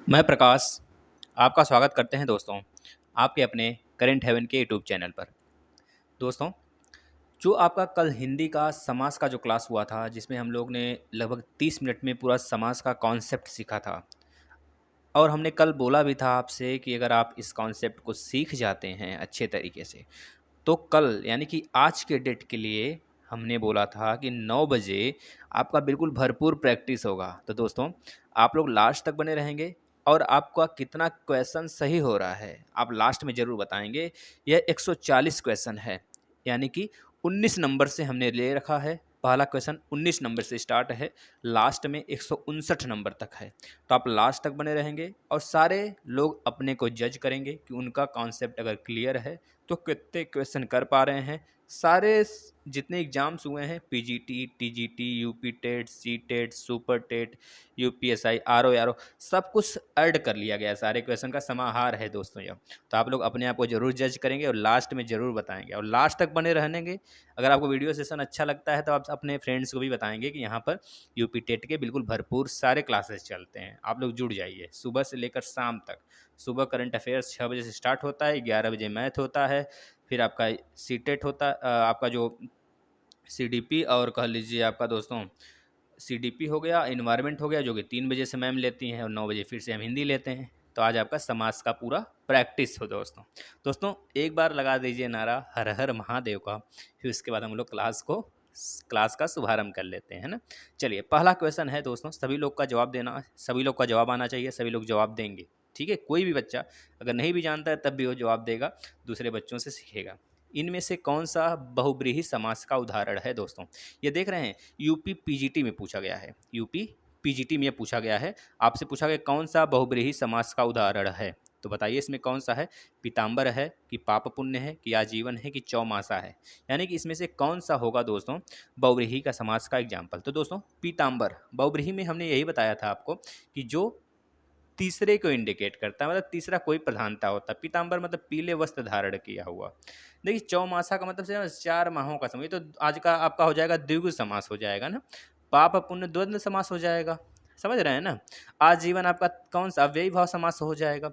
मैं प्रकाश आपका स्वागत करते हैं दोस्तों आपके अपने करेंट हेवन के यूट्यूब चैनल पर। दोस्तों, जो आपका कल हिंदी का समास का जो क्लास हुआ था जिसमें हम लोग ने लगभग 30 मिनट में पूरा समास का कॉन्सेप्ट सीखा था और हमने कल बोला भी था आपसे कि अगर आप इस कॉन्सेप्ट को सीख जाते हैं अच्छे तरीके से तो कल यानी कि आज के डेट के लिए हमने बोला था कि 9 बजे आपका बिल्कुल भरपूर प्रैक्टिस होगा। तो दोस्तों, आप लोग लास्ट तक बने रहेंगे और आपका कितना क्वेश्चन सही हो रहा है आप लास्ट में ज़रूर बताएंगे। यह 140 क्वेश्चन है, यानी कि 19 नंबर से हमने ले रखा है। पहला क्वेश्चन 19 नंबर से स्टार्ट है, लास्ट में 159 नंबर तक है। तो आप लास्ट तक बने रहेंगे और सारे लोग अपने को जज करेंगे कि उनका कॉन्सेप्ट अगर क्लियर है तो कितने क्वेश्चन कर पा रहे हैं। सारे जितने एग्जाम्स हुए हैं, PGT, TGT, UP TET, C TET, super TET, UPSI, RO RO, सब कुछ ऐड कर लिया गया है। सारे क्वेश्चन का समाहार है दोस्तों यह। तो आप लोग अपने आप को जरूर जज करेंगे और लास्ट में ज़रूर बताएंगे और लास्ट तक बने रहेंगे। अगर आपको वीडियो सेशन अच्छा लगता है तो आप अपने फ्रेंड्स को भी बताएंगे कि यहाँ पर यूपी टेट के बिल्कुल भरपूर सारे क्लासेस चलते हैं। आप लोग जुड़ जाइए सुबह से लेकर शाम तक। सुबह करंट अफेयर्स 6 बजे से स्टार्ट होता है, 11 बजे मैथ होता है, फिर आपका सी टेट होता आपका जो सीडीपी, और कह लीजिए आपका दोस्तों सीडीपी हो गया, इन्वायरमेंट हो गया जो कि 3 बजे से मैम लेती हैं और 9 बजे फिर से हम हिंदी लेते हैं। तो आज आपका समाज का पूरा प्रैक्टिस हो दोस्तों। दोस्तों, एक बार लगा दीजिए नारा हर हर महादेव का, फिर उसके बाद हम लोग क्लास का शुभारंभ कर लेते हैं ना। चलिए, पहला क्वेश्चन है दोस्तों, सभी लोग का जवाब देना, सभी लोग का जवाब आना चाहिए, सभी लोग जवाब देंगे। ठीक है, कोई भी बच्चा अगर नहीं भी जानता है तब भी वो जवाब देगा, दूसरे बच्चों से सीखेगा। इनमें से कौन सा बहुब्रीहि समास का उदाहरण है दोस्तों? ये देख रहे हैं, यूपी पीजीटी में पूछा गया है। यूपी पीजीटी में पूछा गया है, आपसे पूछा गया कौन सा बहुब्रीहि समास का उदाहरण है। तो बताइए इसमें कौन सा है? पीताम्बर है कि पाप पुण्य है कि आजीवन है कि चौमासा है? यानी कि इसमें से कौन सा होगा दोस्तों बहुब्रीहि का समास का एग्जाम्पल? तो दोस्तों, पीताम्बर बहुब्रीहि में हमने यही बताया था आपको कि जो तीसरे को इंडिकेट करता है, मतलब तीसरा कोई प्रधानता होता है। पीताम्बर मतलब पीले वस्त्र धारण किया हुआ। देखिए, चौमासा का मतलब से 4 माहों का समय, तो आज का आपका हो जाएगा द्विगु समास हो जाएगा ना। पाप पुण्य द्वंद्व समास हो जाएगा, समझ रहे हैं ना। आजीवन आपका कौन सा अव्ययी भाव समास हो जाएगा,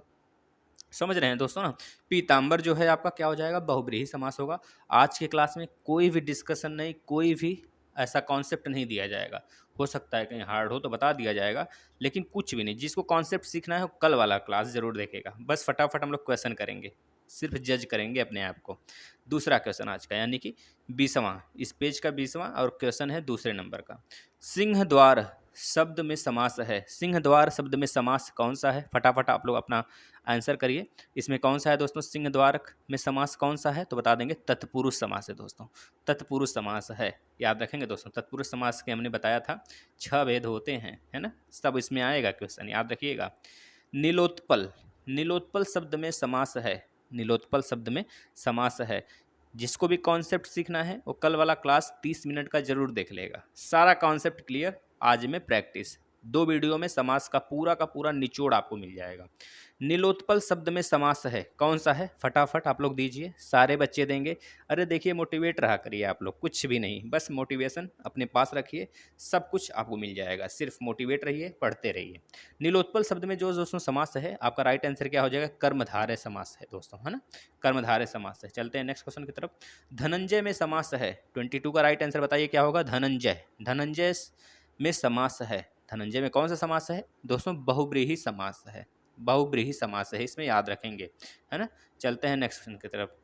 समझ रहे हैं दोस्तों ना। पीताम्बर जो है आपका क्या हो जाएगा? बहुब्रीहि समास होगा। आज के क्लास में कोई भी डिस्कशन नहीं, कोई भी ऐसा कॉन्सेप्ट नहीं दिया जाएगा। हो सकता है कहीं हार्ड हो तो बता दिया जाएगा, लेकिन कुछ भी नहीं। जिसको कॉन्सेप्ट सीखना है वो कल वाला क्लास जरूर देखेगा। बस फटाफट हम लोग क्वेश्चन करेंगे, सिर्फ जज करेंगे अपने आप को। दूसरा क्वेश्चन आज का, यानी कि 20वां, इस पेज का 20वां और क्वेश्चन है दूसरे नंबर का। सिंह द्वार शब्द में समास है, सिंह द्वार शब्द में समास कौन सा है? फटाफट आप लोग अपना आंसर करिए। इसमें कौन सा है दोस्तों? सिंह द्वार में समास कौन सा है? तो बता देंगे तत्पुरुष समास है दोस्तों, तत्पुरुष समास है। याद रखेंगे दोस्तों, तत्पुरुष समास के हमने बताया था 6 भेद होते हैं, है ना। सब इसमें आएगा क्वेश्चन, याद रखिएगा। नीलोत्पल, नीलोत्पल शब्द में समास है, नीलोत्पल शब्द में समास है। जिसको भी कॉन्सेप्ट सीखना है वो कल वाला क्लास 30 मिनट का जरूर देख लेगा। सारा कॉन्सेप्ट क्लियर, आज में प्रैक्टिस। 2 वीडियो में समास का पूरा निचोड़ आपको मिल जाएगा। नीलोत्पल शब्द में समास है कौन सा है? फटाफट आप लोग दीजिए, सारे बच्चे देंगे। अरे देखिए, मोटिवेट रहा करिए आप लोग, कुछ भी नहीं, बस मोटिवेशन अपने पास रखिए, सब कुछ आपको मिल जाएगा। सिर्फ मोटिवेट रहिए, पढ़ते रहिए। नीलोत्पल शब्द में जो दोस्तों समास है, आपका राइट आंसर क्या हो जाएगा? कर्मधारय समास है दोस्तों, है ना। कर्मधारय समास है। चलते हैं नेक्स्ट क्वेश्चन की तरफ। धनंजय में समास है, 22 का राइट आंसर बताइए क्या होगा? धनंजय, धनंजय में समास है। धनंजय में कौन सा समास है दोस्तों? बहुब्रीहि समास है, बहुब्रीहि समास है, इसमें याद रखेंगे, है ना। चलते हैं नेक्स्ट क्वेश्चन की तरफ।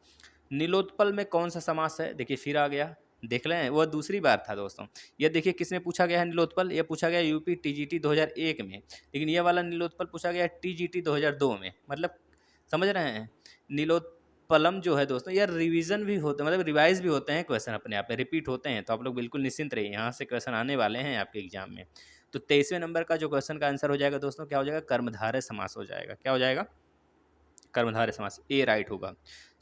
नीलोत्पल में कौन सा समास है? देखिए फिर आ गया, देख लें, वो दूसरी बार था दोस्तों। ये देखिए किसमें पूछा गया है नीलोत्पल? ये पूछा गया यूपी टीजीटी 2001 में, लेकिन ये वाला नीलोत्पल पूछा गया टीजीटी 2002 में। मतलब समझ रहे हैं, नीलोत्पलम जो है दोस्तों, ये रिवीजन भी होते हैं, मतलब रिवाइज भी होते हैं क्वेश्चन, अपने आप में रिपीट होते हैं। तो आप लोग बिल्कुल निश्चिंत रहिए, यहाँ से क्वेश्चन आने वाले हैं आपके एग्जाम में। तो 23वें नंबर का जो क्वेश्चन का आंसर हो जाएगा दोस्तों, क्या हो जाएगा? कर्मधारय समास हो जाएगा। क्या हो जाएगा? कर्मधारय समास, ए राइट होगा।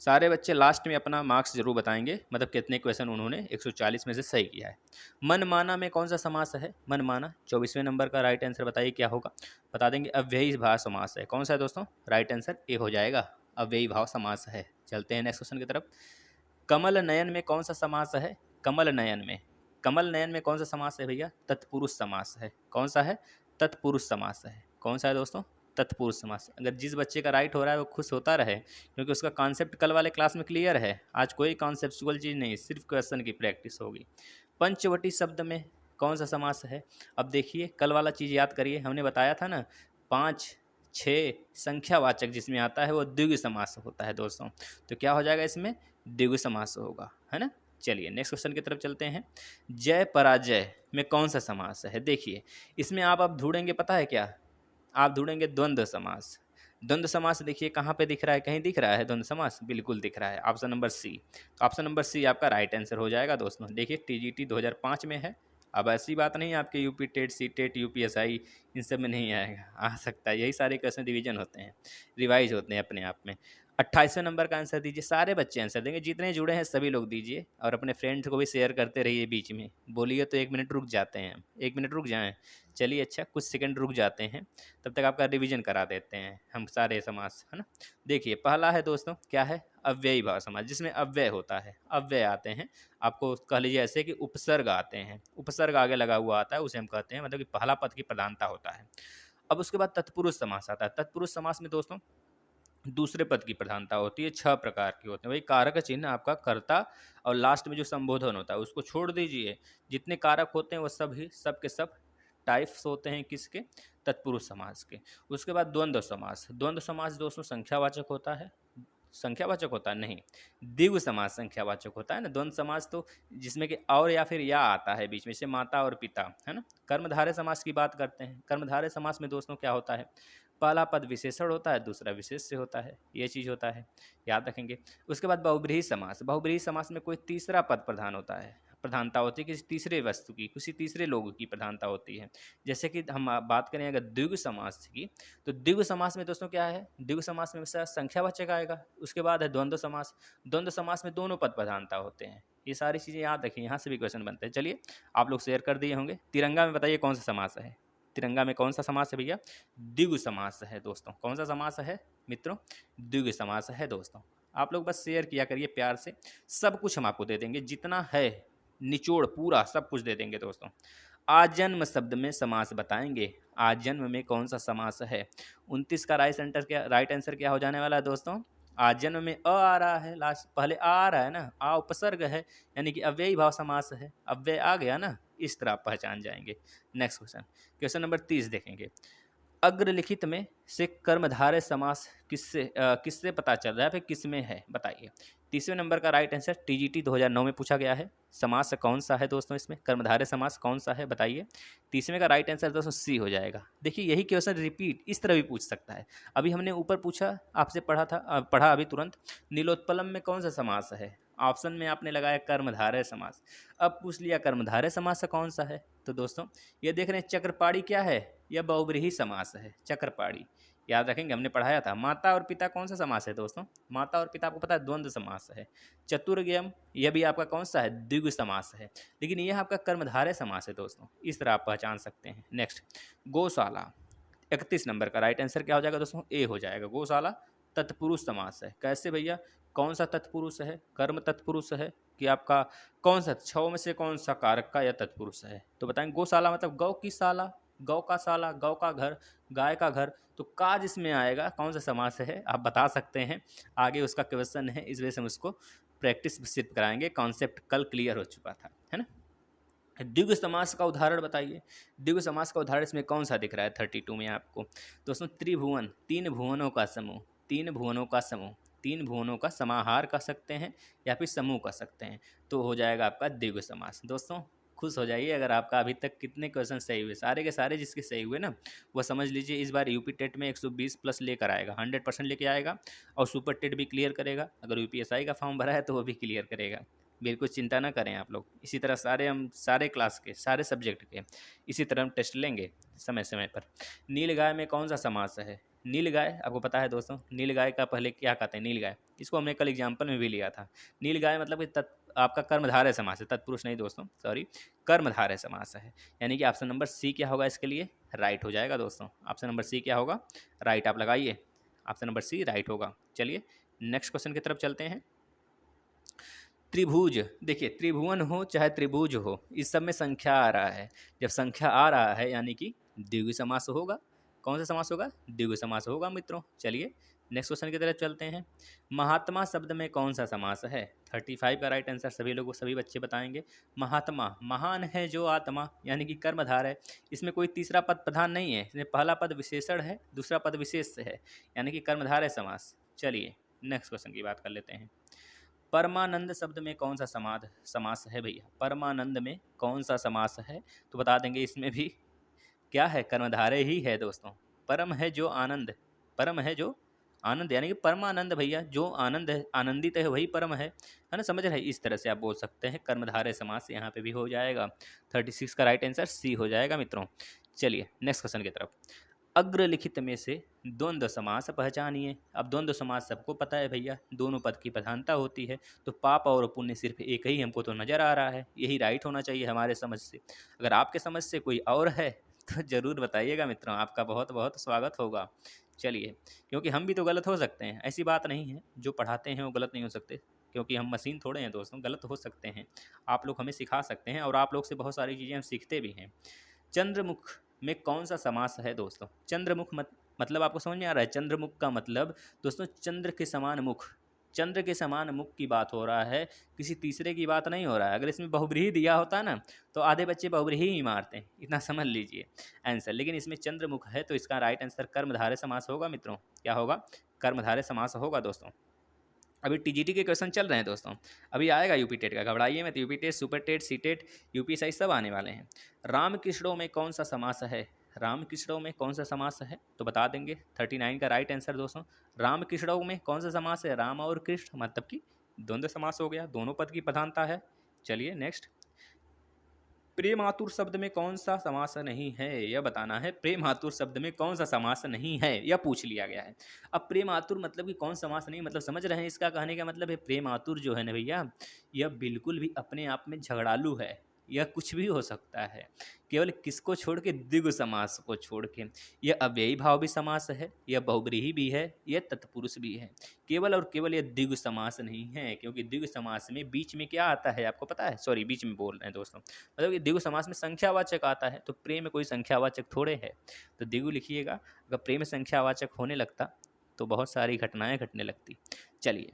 सारे बच्चे लास्ट में अपना मार्क्स जरूर बताएंगे, मतलब कितने क्वेश्चन उन्होंने 140 में से सही किया है। मनमाना में कौन सा समास है? मनमाना 24वें नंबर का राइट आंसर बताइए क्या होगा? बता देंगे अव्ययी भाव समास है। कौन सा है दोस्तों? राइट आंसर ए हो जाएगा, अव्ययी भाव समास है। चलते हैं नेक्स्ट क्वेश्चन की तरफ। कमल नयन में कौन सा समास है? कमल नयन में, कमल नयन में कौन सा समास है भैया? तत्पुरुष समास है। कौन सा है? तत्पुरुष समास है। कौन सा है दोस्तों? तत्पुरुष समास। अगर जिस बच्चे का राइट हो रहा है वो खुश होता रहे, क्योंकि उसका कॉन्सेप्ट कल वाले क्लास में क्लियर है। आज कोई कॉन्सेप्चुअल चीज़ नहीं, सिर्फ क्वेश्चन की प्रैक्टिस होगी। पंचवटी शब्द में कौन सा समास है? अब देखिए कल वाला चीज़ याद करिए, हमने बताया था ना 5 6 संख्यावाचक जिसमें आता है वो द्विगु समास होता है दोस्तों। तो क्या हो जाएगा इसमें? द्विगु समास होगा, है ना। चलिए नेक्स्ट क्वेश्चन की तरफ चलते हैं। जय पराजय में कौन सा समास है? देखिए इसमें आप अब ढूंढेंगे, पता है क्या? आप ढूंढेंगे द्वंद्व समास। द्वंद्व समास देखिए कहाँ पे दिख रहा है? कहीं दिख रहा है द्वंद्व समास? बिल्कुल दिख रहा है, option number C. Option number C आपका राइट आंसर हो जाएगा दोस्तों। देखिए टीजीटी 2005 में है। अब ऐसी बात नहीं है आपके UP TET, C TET, UPSI इन सब में नहीं आएगा, आ सकता है। यही सारे क्वेश्चन रिवीजन होते हैं, रिवाइज होते हैं अपने आप में। 28वें नंबर का आंसर दीजिए। सारे बच्चे आंसर देंगे, जितने जुड़े हैं सभी लोग दीजिए, और अपने फ्रेंड्स को भी शेयर करते रहिए। बीच में बोलिए तो 1 मिनट रुक जाते हैं, 1 मिनट रुक जाएं। चलिए अच्छा, कुछ सेकंड रुक जाते हैं, तब तक आपका रिवीजन करा देते हैं हम सारे समास, है ना। देखिए पहला है दोस्तों, क्या है? अव्ययी भाव समास, जिसमें अव्यय होता है, अव्यय आते हैं। आपको कह लीजिए ऐसे कि उपसर्ग आते हैं, उपसर्ग आगे लगा हुआ आता है, उसे हम कहते हैं, मतलब कि पहला पद की प्रधानता होता है। अब उसके बाद तत्पुरुष समास आता है। तत्पुरुष समास में दोस्तों दूसरे पद की प्रधानता होती है। 6 प्रकार की होते हैं। वही कारक चिन्ह आपका कर्ता, और लास्ट में जो संबोधन होता है उसको छोड़ दीजिए। जितने कारक होते हैं वो सब ही सब के सब टाइप्स होते हैं किसके? तत्पुरुष समास के। उसके बाद द्वंद्व समास। द्वंद्व समास दोस्तों संख्यावाचक होता है। संख्यावाचक होता है नहीं, द्विगु समास संख्यावाचक होता है ना। द्वंद्व समास तो जिसमें कि और या फिर या आता है बीच में, से माता और पिता, है ना। कर्मधारय समास की बात करते हैं। कर्मधारय समास में दोस्तों क्या होता है? पहला पद विशेषण होता है, दूसरा विशेष्य होता है, ये चीज़ होता है, याद रखेंगे। उसके बाद बहुब्रीहि समास। बहुब्रीहि समास में कोई तीसरा पद प्रधान होता है, प्रधानता होती है किसी तीसरे वस्तु की, किसी तीसरे लोग की प्रधानता होती है। जैसे कि हम बात करें अगर द्विगु समास की, तो द्विगु समास में दोस्तों क्या है? द्विगु समास में संख्यावाचक आएगा। उसके बाद है द्वंद्व समास। द्वंद्व समास में दोनों पद प्रधानता होते हैं। ये सारी चीज़ें याद रखिए, यहाँ से भी क्वेश्चन बनते हैं। चलिए आप लोग शेयर कर दिए होंगे। तिरंगा में बताइए कौन सा समास है? तिरंगा में कौन सा समास है भैया? द्विगु समास है दोस्तों। कौन सा समास है मित्रों? द्विगु समास है दोस्तों। आप लोग बस शेयर किया करिए प्यार से, सब कुछ हम आपको दे देंगे, जितना है निचोड़ पूरा सब कुछ दे देंगे दोस्तों। आजन्म शब्द में समास बताएंगे। आजन्म में कौन सा समास है? 29 का राइट आंसर क्या हो जाने वाला है दोस्तों? आजन्म में अ आ रहा है, लास्ट पहले आ रहा है ना, आ उपसर्ग है, यानी कि अव्ययी भाव समास है। अव्यय आ गया ना, इस तरह आप पहचान जाएंगे। नेक्स्ट क्वेश्चन, क्वेश्चन नंबर 30 देखेंगे। अग्रलिखित में से कर्मधारय समास किससे पता चल रहा है, फिर किस में है बताइए। 30वें नंबर का राइट आंसर टीजीटी 2009 में पूछा गया है। समास कौन सा है दोस्तों? इसमें कर्मधारय समास कौन सा है बताइए। 30वें का राइट आंसर दोस्तों सी हो जाएगा। देखिए यही क्वेश्चन रिपीट इस तरह भी पूछ सकता है। अभी हमने ऊपर पूछा आपसे, पढ़ा अभी तुरंत, नीलोत्पलम में कौन सा समास है? ऑप्शन में आपने लगाया कर्मधारय समास। अब पूछ लिया कर्मधारय समास कौन सा है, तो दोस्तों ये देख रहे हैं चक्रपाणी क्या है? यह बहुब्रीहि समास है, चक्रपाणी। याद रखेंगे, हमने पढ़ाया था। माता और पिता कौन सा समास है दोस्तों? माता और पिता आपको पता है द्वंद्व समास है। चतुर्गयम यह भी आपका कौन सा है? द्विगु समास है। लेकिन यह आपका कर्मधारय समास है दोस्तों, इस तरह आप पहचान सकते हैं। नेक्स्ट, गौशाला। 31 नंबर का राइट आंसर क्या हो जाएगा दोस्तों? ए हो जाएगा। गौशाला तत्पुरुष समास है। कैसे भैया? कौन सा तत्पुरुष है? कर्म तत्पुरुष है कि आपका कौन सा 6 में से कौन सा कारक का या तत्पुरुष है? तो बताएं। गौशाला मतलब गौ की शाला, गौ का शाला, गौ का घर, गाय का घर, तो का जिसमें आएगा कौन सा समास है आप बता सकते हैं। आगे उसका क्वेश्चन है, इस वजह से हम उसको प्रैक्टिस सिर्फ कराएंगे, कॉन्सेप्ट कल क्लियर हो चुका था, है ना। द्विगु समास का उदाहरण बताइए। द्विगु समास का उदाहरण इसमें कौन सा दिख रहा है 32 में आपको? दोस्तों त्रिभुवन, 3 भुवनों का समूह, 3 भुवनों का समूह, 3 भुवनों का समाहार कह सकते हैं या फिर समूह कह सकते हैं, तो हो जाएगा आपका द्विगु समास। दोस्तों खुश हो जाइए अगर आपका अभी तक कितने क्वेश्चन सही हुए, सारे के सारे जिसके सही हुए ना, वो समझ लीजिए इस बार यूपी टेट में 120 प्लस लेकर आएगा, 100% लेके आएगा, और सुपर टेट भी क्लियर करेगा। अगर यूपीएसआई का फॉर्म भरा है तो वो भी क्लियर करेगा। बिल्कुल चिंता ना करें आप लोग। इसी तरह हम सारे क्लास के सारे सब्जेक्ट के इसी तरह हम टेस्ट लेंगे समय समय पर। नीलगाय में कौन सा समास है? नीलगाय आपको पता है दोस्तों, नीलगाय का पहले क्या कहते हैं? नीलगाय, इसको हमने कल एग्जाम्पल में भी लिया था। नीलगाय मतलब कि आपका कर्मधारय समास है, तत्पुरुष नहीं दोस्तों, सॉरी, कर्मधारय समास है। यानी कि ऑप्शन नंबर सी क्या होगा इसके लिए? राइट हो जाएगा दोस्तों। ऑप्शन नंबर सी क्या होगा? राइट आप लगाइए, ऑप्शन नंबर सी राइट होगा। चलिए नेक्स्ट क्वेश्चन की तरफ चलते हैं। त्रिभुज, देखिए त्रिभुवन हो चाहे त्रिभुज हो, इस सब में संख्या आ रहा है। जब संख्या आ रहा है यानी कि द्विगु समास होगा। कौन सा समास होगा? द्विगु समास होगा मित्रों। चलिए नेक्स्ट क्वेश्चन की तरफ चलते हैं। महात्मा शब्द में कौन सा समास है? 35 का राइट आंसर सभी बच्चे बताएंगे। महात्मा, महान है जो आत्मा, यानी कि कर्मधार है। इसमें कोई तीसरा पद प्रधान नहीं है, इसमें पहला पद विशेषण है, दूसरा पद विशेष है, यानी कि कर्मधार है समास। चलिए नेक्स्ट क्वेश्चन की बात कर लेते हैं। परमानंद शब्द में कौन सा समास है भैया? परमानंद में कौन सा समास है? तो बता देंगे, इसमें भी क्या है? कर्मधारय ही है दोस्तों। परम है जो आनंद, परम है जो आनंद, यानी कि परमानंद भैया, जो आनंद है, आनंदित है, वही परम है ना? समझ रहे हैं? इस तरह से आप बोल सकते हैं। कर्मधारय समास यहाँ पे भी हो जाएगा। 36 का राइट आंसर सी हो जाएगा मित्रों। चलिए नेक्स्ट क्वेश्चन की तरफ। अग्रलिखित में से द्वंद्व समास पहचानिए। अब द्वंद्व समास सबको पता है भैया, दोनों पद की प्रधानता होती है। तो पाप और पुण्य सिर्फ एक ही हमको तो नजर आ रहा है, यही राइट होना चाहिए हमारे समझ से। अगर आपके समझ से कोई और है तो जरूर बताइएगा मित्रों, आपका बहुत बहुत स्वागत होगा। चलिए, क्योंकि हम भी तो गलत हो सकते हैं, ऐसी बात नहीं है, जो पढ़ाते हैं वो गलत नहीं हो सकते, क्योंकि हम मशीन थोड़े हैं दोस्तों, गलत हो सकते हैं। आप लोग हमें सिखा सकते हैं और आप लोग से बहुत सारी चीज़ें हम सीखते भी हैं। चंद्रमुख में कौन सा समास है दोस्तों? चंद्रमुख मतलब आपको समझ में आ रहा है? चंद्रमुख का मतलब दोस्तों चंद्र के समान मुख, चंद्र के समान मुख की बात हो रहा है, किसी तीसरे की बात नहीं हो रहा है। अगर इसमें बहुब्रीही दिया होता ना तो आधे बच्चे बहुब्रीही ही मारते हैं, इतना समझ लीजिए आंसर। लेकिन इसमें चंद्रमुख है तो इसका राइट आंसर कर्मधारय समास होगा मित्रों। क्या होगा? कर्मधारय समास होगा दोस्तों। अभी टीजीटी के क्वेश्चन चल रहे हैं दोस्तों, अभी आएगा यूपी टेट का, घबराइए मत। UP TET, super TET, C TET, UPSI सब आने वाले हैं। राम कृष्णों में कौन सा समास है? राम कृष्णों में कौन सा समास है तो बता देंगे। 39 का राइट आंसर दोस्तों। राम कृष्णों में कौन सा समास है? राम और कृष्ण, मतलब कि द्वंद्व समास हो गया, दोनों पद की प्रधानता है। चलिए नेक्स्ट। प्रेम आतुर शब्द में कौन सा समास नहीं है, यह बताना है। प्रेम आतुर शब्द में कौन सा समास नहीं है, यह पूछ लिया गया है। अब प्रेम आतुर मतलब कि कौन समास नहीं, मतलब समझ रहे हैं? इसका कहने का मतलब है प्रेम आतुर जो है ना भैया, यह बिल्कुल भी अपने आप में झगड़ालू है, यह कुछ भी हो सकता है। केवल किसको छोड़ के? द्विगु समास को छोड़ के। यह अव्ययी भाव भी समास है, यह बहुब्रीही भी है, यह तत्पुरुष भी है। केवल और केवल यह द्विगु समास नहीं है, क्योंकि द्विगु समास में बीच में क्या आता है आपको पता है? सॉरी, बीच में बोल रहे हैं दोस्तों, मतलब कि द्विगु समास में संख्यावाचक आता है, तो प्रेम में कोई संख्यावाचक थोड़े है, तो द्विगु लिखिएगा। अगर प्रेम में संख्यावाचक होने लगता तो बहुत सारी घटनाएं घटने लगती। चलिए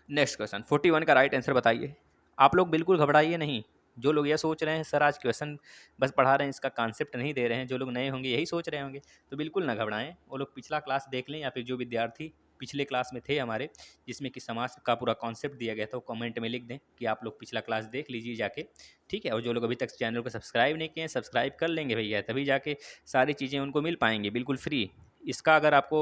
नेक्स्ट क्वेश्चन। 41 का राइट आंसर बताइए। आप लोग बिल्कुल घबराइए नहीं। जो लोग यह सोच रहे हैं सर आज क्वेश्चन बस पढ़ा रहे हैं, इसका कॉन्सेप्ट नहीं दे रहे हैं, जो लोग नए होंगे यही सोच रहे होंगे, तो बिल्कुल ना घबराएं। वो लोग पिछला क्लास देख लें, या फिर जो विद्यार्थी पिछले क्लास में थे हमारे, जिसमें कि समाज का पूरा कॉन्सेप्ट दिया गया था, वो कमेंट में लिख दें कि आप लोग पिछला क्लास देख लीजिए जाके, ठीक है। और जो लोग अभी तक चैनल को सब्सक्राइब नहीं किए हैं, सब्सक्राइब कर लेंगे भैया, तभी जाके सारी चीज़ें उनको मिल पाएंगी बिल्कुल फ्री। इसका अगर आपको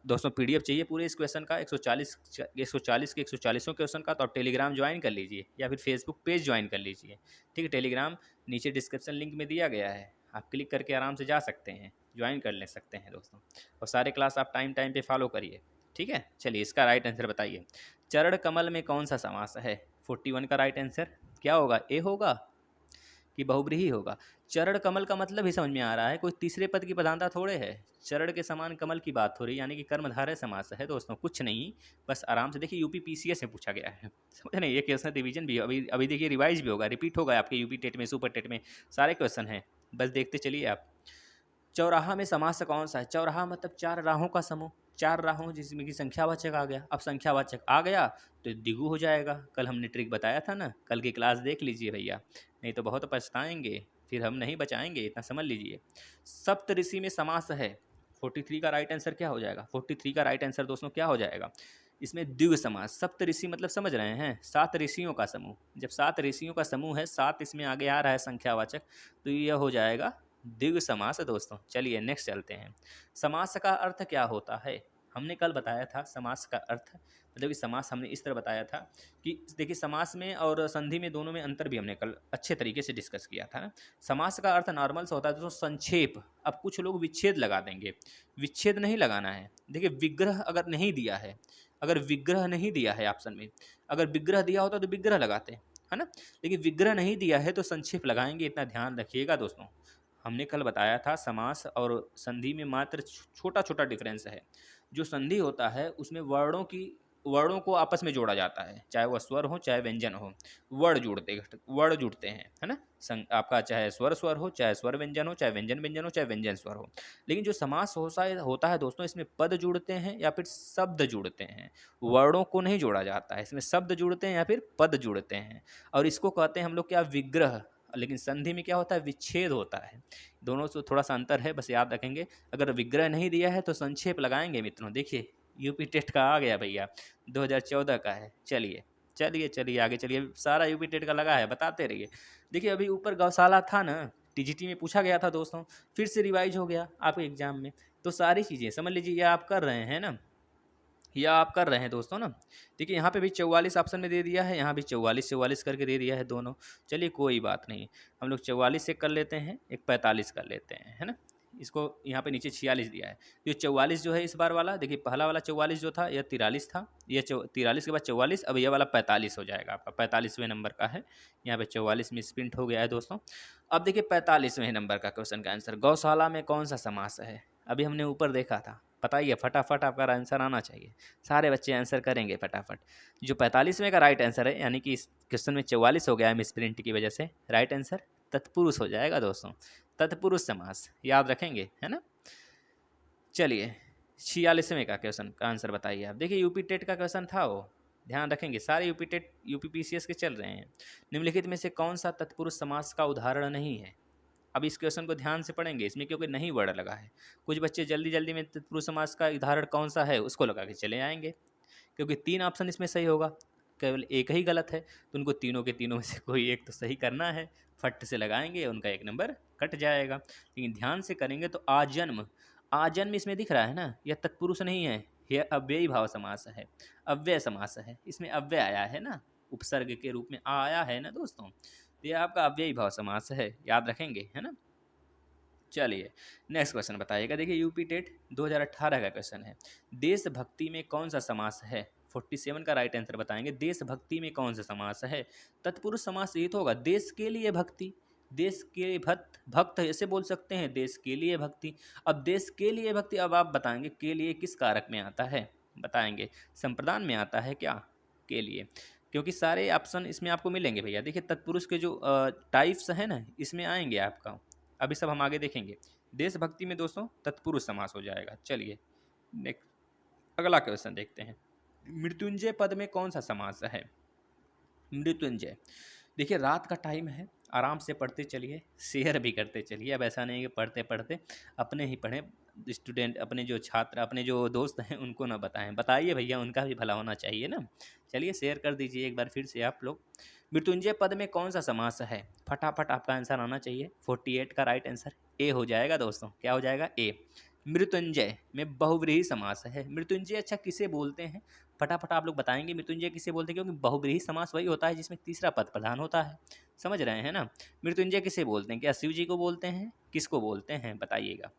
दोस्तों पीडीएफ चाहिए पूरे इस क्वेश्चन का, 140 के 140 क्वेश्चन का, तो आप टेलीग्राम ज्वाइन कर लीजिए या फिर फेसबुक पेज ज्वाइन कर लीजिए, ठीक है। टेलीग्राम नीचे डिस्क्रिप्शन लिंक में दिया गया है, आप क्लिक करके आराम से जा सकते हैं, ज्वाइन कर ले सकते हैं दोस्तों। और सारे क्लास आप टाइम पे फॉलो करिए, ठीक है। चलिए इसका राइट आंसर बताइए। चरण कमल में कौन सा समास है? 41 का राइट आंसर क्या होगा? ए होगा कि बहुब्रीही होगा? चरण कमल का मतलब ही समझ में आ रहा है, कोई तीसरे पद की प्रधानता थोड़े है। चरण के समान कमल की बात हो रही है, यानी कि कर्मधारय समास है दोस्तों, कुछ नहीं। बस आराम से देखिए, यूपी पीसीएस में पूछा गया है, समझ नहीं? ये क्वेश्चन रिवीजन भी अभी अभी देखिए रिवाइज भी होगा, रिपीट होगा आपके यूपी टेट में, सुपर टेट में, सारे क्वेश्चन हैं, बस देखते चलिए आप। चौराहा में समास कौन सा है? चौराहा मतलब चार राहों का समूह, चार राहों जिसमें कि संख्यावाचक आ गया। अब संख्यावाचक आ गया तो द्विगु हो जाएगा। कल हमने ट्रिक बताया था ना, कल की क्लास देख लीजिए भैया, नहीं तो बहुत पछताएंगे, फिर हम नहीं बचाएंगे, इतना समझ लीजिए। सप्तऋषि में समास है। 43 का राइट आंसर क्या हो जाएगा? 43 का राइट आंसर दोस्तों क्या हो जाएगा? इसमें द्विगु समास। सप्तऋषि मतलब समझ रहे हैं? 7 ऋषियों का समूह। जब 7 ऋषियों का समूह है, 7 इसमें आगे आ रहा है संख्यावाचक, तो यह हो जाएगा द्विगु समास दोस्तों। चलिए नेक्स्ट चलते हैं। समास का अर्थ क्या होता है? हमने कल बताया था समास का अर्थ, मतलब कि समास हमने इस तरह बताया था कि देखिए, समास में और संधि में दोनों में अंतर भी हमने कल अच्छे तरीके से डिस्कस किया था ना। समास का अर्थ नॉर्मल से होता है दोस्तों संक्षेप। अब कुछ लोग विच्छेद लगा देंगे, विच्छेद नहीं लगाना है। देखिए विग्रह अगर नहीं दिया है, अगर विग्रह नहीं दिया है ऑप्शन में, अगर विग्रह दिया होता तो विग्रह लगाते है ना, लेकिन विग्रह नहीं दिया है तो संक्षेप लगाएंगे, इतना ध्यान रखिएगा दोस्तों। हमने कल बताया था समास और संधि में मात्र छोटा छोटा डिफरेंस है। जो संधि होता है उसमें वर्णों की वर्णों को आपस में जोड़ा जाता है, चाहे वह स्वर हो चाहे व्यंजन हो, वर्ण जुड़ते हैं, है ना। आपका चाहे स्वर स्वर हो, चाहे स्वर व्यंजन हो, चाहे व्यंजन व्यंजन हो, चाहे व्यंजन स्वर हो। लेकिन जो समास होता है दोस्तों, इसमें पद जुड़ते हैं या फिर शब्द जुड़ते हैं, वर्णों को नहीं जोड़ा जाता है, इसमें शब्द जुड़ते हैं या फिर पद जुड़ते हैं। और इसको कहते हैं हम लोग क्या, विग्रह। लेकिन संधि में क्या होता है, विच्छेद होता है। दोनों से थोड़ा सा अंतर है, बस याद रखेंगे। अगर विग्रह नहीं दिया है तो संक्षेप लगाएंगे मित्रों। देखिए यूपी टेट का आ गया भैया, 2014 का है। चलिए चलिए चलिए आगे चलिए, सारा यूपी टेट का लगा है, बताते रहिए। देखिए अभी ऊपर गौशाला था ना, टीजीटी में पूछा गया था दोस्तों, फिर से रिवाइज हो गया आपके एग्जाम में। तो सारी चीज़ें समझ लीजिए, ये आप कर रहे हैं ना, या आप कर रहे हैं दोस्तों ना। देखिए यहाँ पे भी 44 ऑप्शन में दे दिया है, यहाँ भी 44 करके दे दिया है दोनों। चलिए कोई बात नहीं, हम लोग 44 से कर लेते हैं, एक 45 कर लेते हैं, है ना। इसको यहाँ पे नीचे 46 दिया है, ये 44 जो है इस बार वाला, देखिए पहला वाला 44 जो था यह 43 था, ये 43 के बाद 44, अब यह वाला 45 हो जाएगा आपका, 45वें नंबर का है। यहाँ पे 44 मिस प्रिंट हो गया है दोस्तों। अब देखिए 45वें नंबर का क्वेश्चन का आंसर, गौशाला में कौन सा समास है। अभी हमने ऊपर देखा था, बताइए फटाफट, आपका आंसर आना चाहिए। सारे बच्चे आंसर करेंगे फटाफट। जो 45वें का राइट आंसर है, यानी कि इस क्वेश्चन में 44 हो गया है मिस प्रिंट की वजह से, राइट आंसर तत्पुरुष हो जाएगा दोस्तों, तत्पुरुष समास, याद रखेंगे, है ना। चलिए 46वें का क्वेश्चन का आंसर बताइए आप। देखिए यूपी टेट का क्वेश्चन था वो, ध्यान रखेंगे, सारे यूपी टेट यूपी पीसीएस के चल रहे हैं। निम्नलिखित में से कौन सा तत्पुरुष समास का उदाहरण नहीं है। अब इस क्वेश्चन को ध्यान से पढ़ेंगे, इसमें क्योंकि नहीं वर्ड लगा है। कुछ बच्चे जल्दी जल्दी में तत्पुरुष समास का उदाहरण कौन सा है उसको लगा के चले आएंगे, क्योंकि 3 ऑप्शन इसमें सही होगा, केवल एक ही गलत है, तो उनको तीनों के तीनों में से कोई एक तो सही करना है। फट से लगाएंगे, उनका एक नंबर कट जाएगा। लेकिन ध्यान से करेंगे तो आजन्म, आजन्म इसमें दिख रहा है ना, यह तत्पुरुष नहीं है, यह अव्ययी भाव समास है, अव्यय समास है। इसमें अव्यय आया है ना, उपसर्ग के रूप में आया है ना दोस्तों, तो यह आपका अव्ययी भाव समास है, याद रखेंगे, है ना। चलिए नेक्स्ट क्वेश्चन बताइएगा। देखिए यूपी टेट 2018 का क्वेश्चन है, देशभक्ति में कौन सा समास है। 47 का राइट आंसर बताएंगे, देशभक्ति में कौन सा समास है। तत्पुरुष समास ये तो होगा, देश के लिए भक्ति, देश के भक्त, भक्त ऐसे बोल सकते हैं, देश के लिए भक्ति। अब देश के लिए भक्ति, अब आप बताएंगे के लिए किस कारक में आता है, बताएंगे संप्रदान में आता है क्या, के लिए, क्योंकि सारे ऑप्शन इसमें आपको मिलेंगे भैया। देखिए तत्पुरुष के जो टाइप्स हैं ना, इसमें आएंगे आपका, अभी सब हम आगे देखेंगे। देशभक्ति में दोस्तों तत्पुरुष समास हो जाएगा। चलिए नेक्स्ट अगला क्वेश्चन देखते हैं, मृत्युंजय पद में कौन सा समास है। मृत्युंजय, देखिए रात का टाइम है, आराम से पढ़ते चलिए, शेयर भी करते चलिए। अब ऐसा नहीं कि पढ़ते पढ़ते अपने ही पढ़ें, स्टूडेंट अपने जो छात्र अपने जो दोस्त हैं उनको ना बताएं, बताइए भैया, उनका भी भला होना चाहिए ना। चलिए शेयर कर दीजिए एक बार फिर से आप लोग। मृत्युंजय पद में कौन सा समास है, फटाफट आपका आंसर आना चाहिए। 48 का राइट आंसर ए हो जाएगा दोस्तों, क्या हो जाएगा, ए। मृत्युंजय में बहुव्रीहि समास है। मृत्युंजय अच्छा किसे बोलते हैं, फटाफट आप लोग बताएंगे मृत्युंजय किसे बोलते हैं, क्योंकि बहुव्रीहि समास वही होता है जिसमें तीसरा पद प्रधान होता है, समझ रहे हैं ना। मृत्युंजय किसे बोलते हैं, क्या शिव जी को बोलते हैं, किसको बोलते हैं, बताइएगा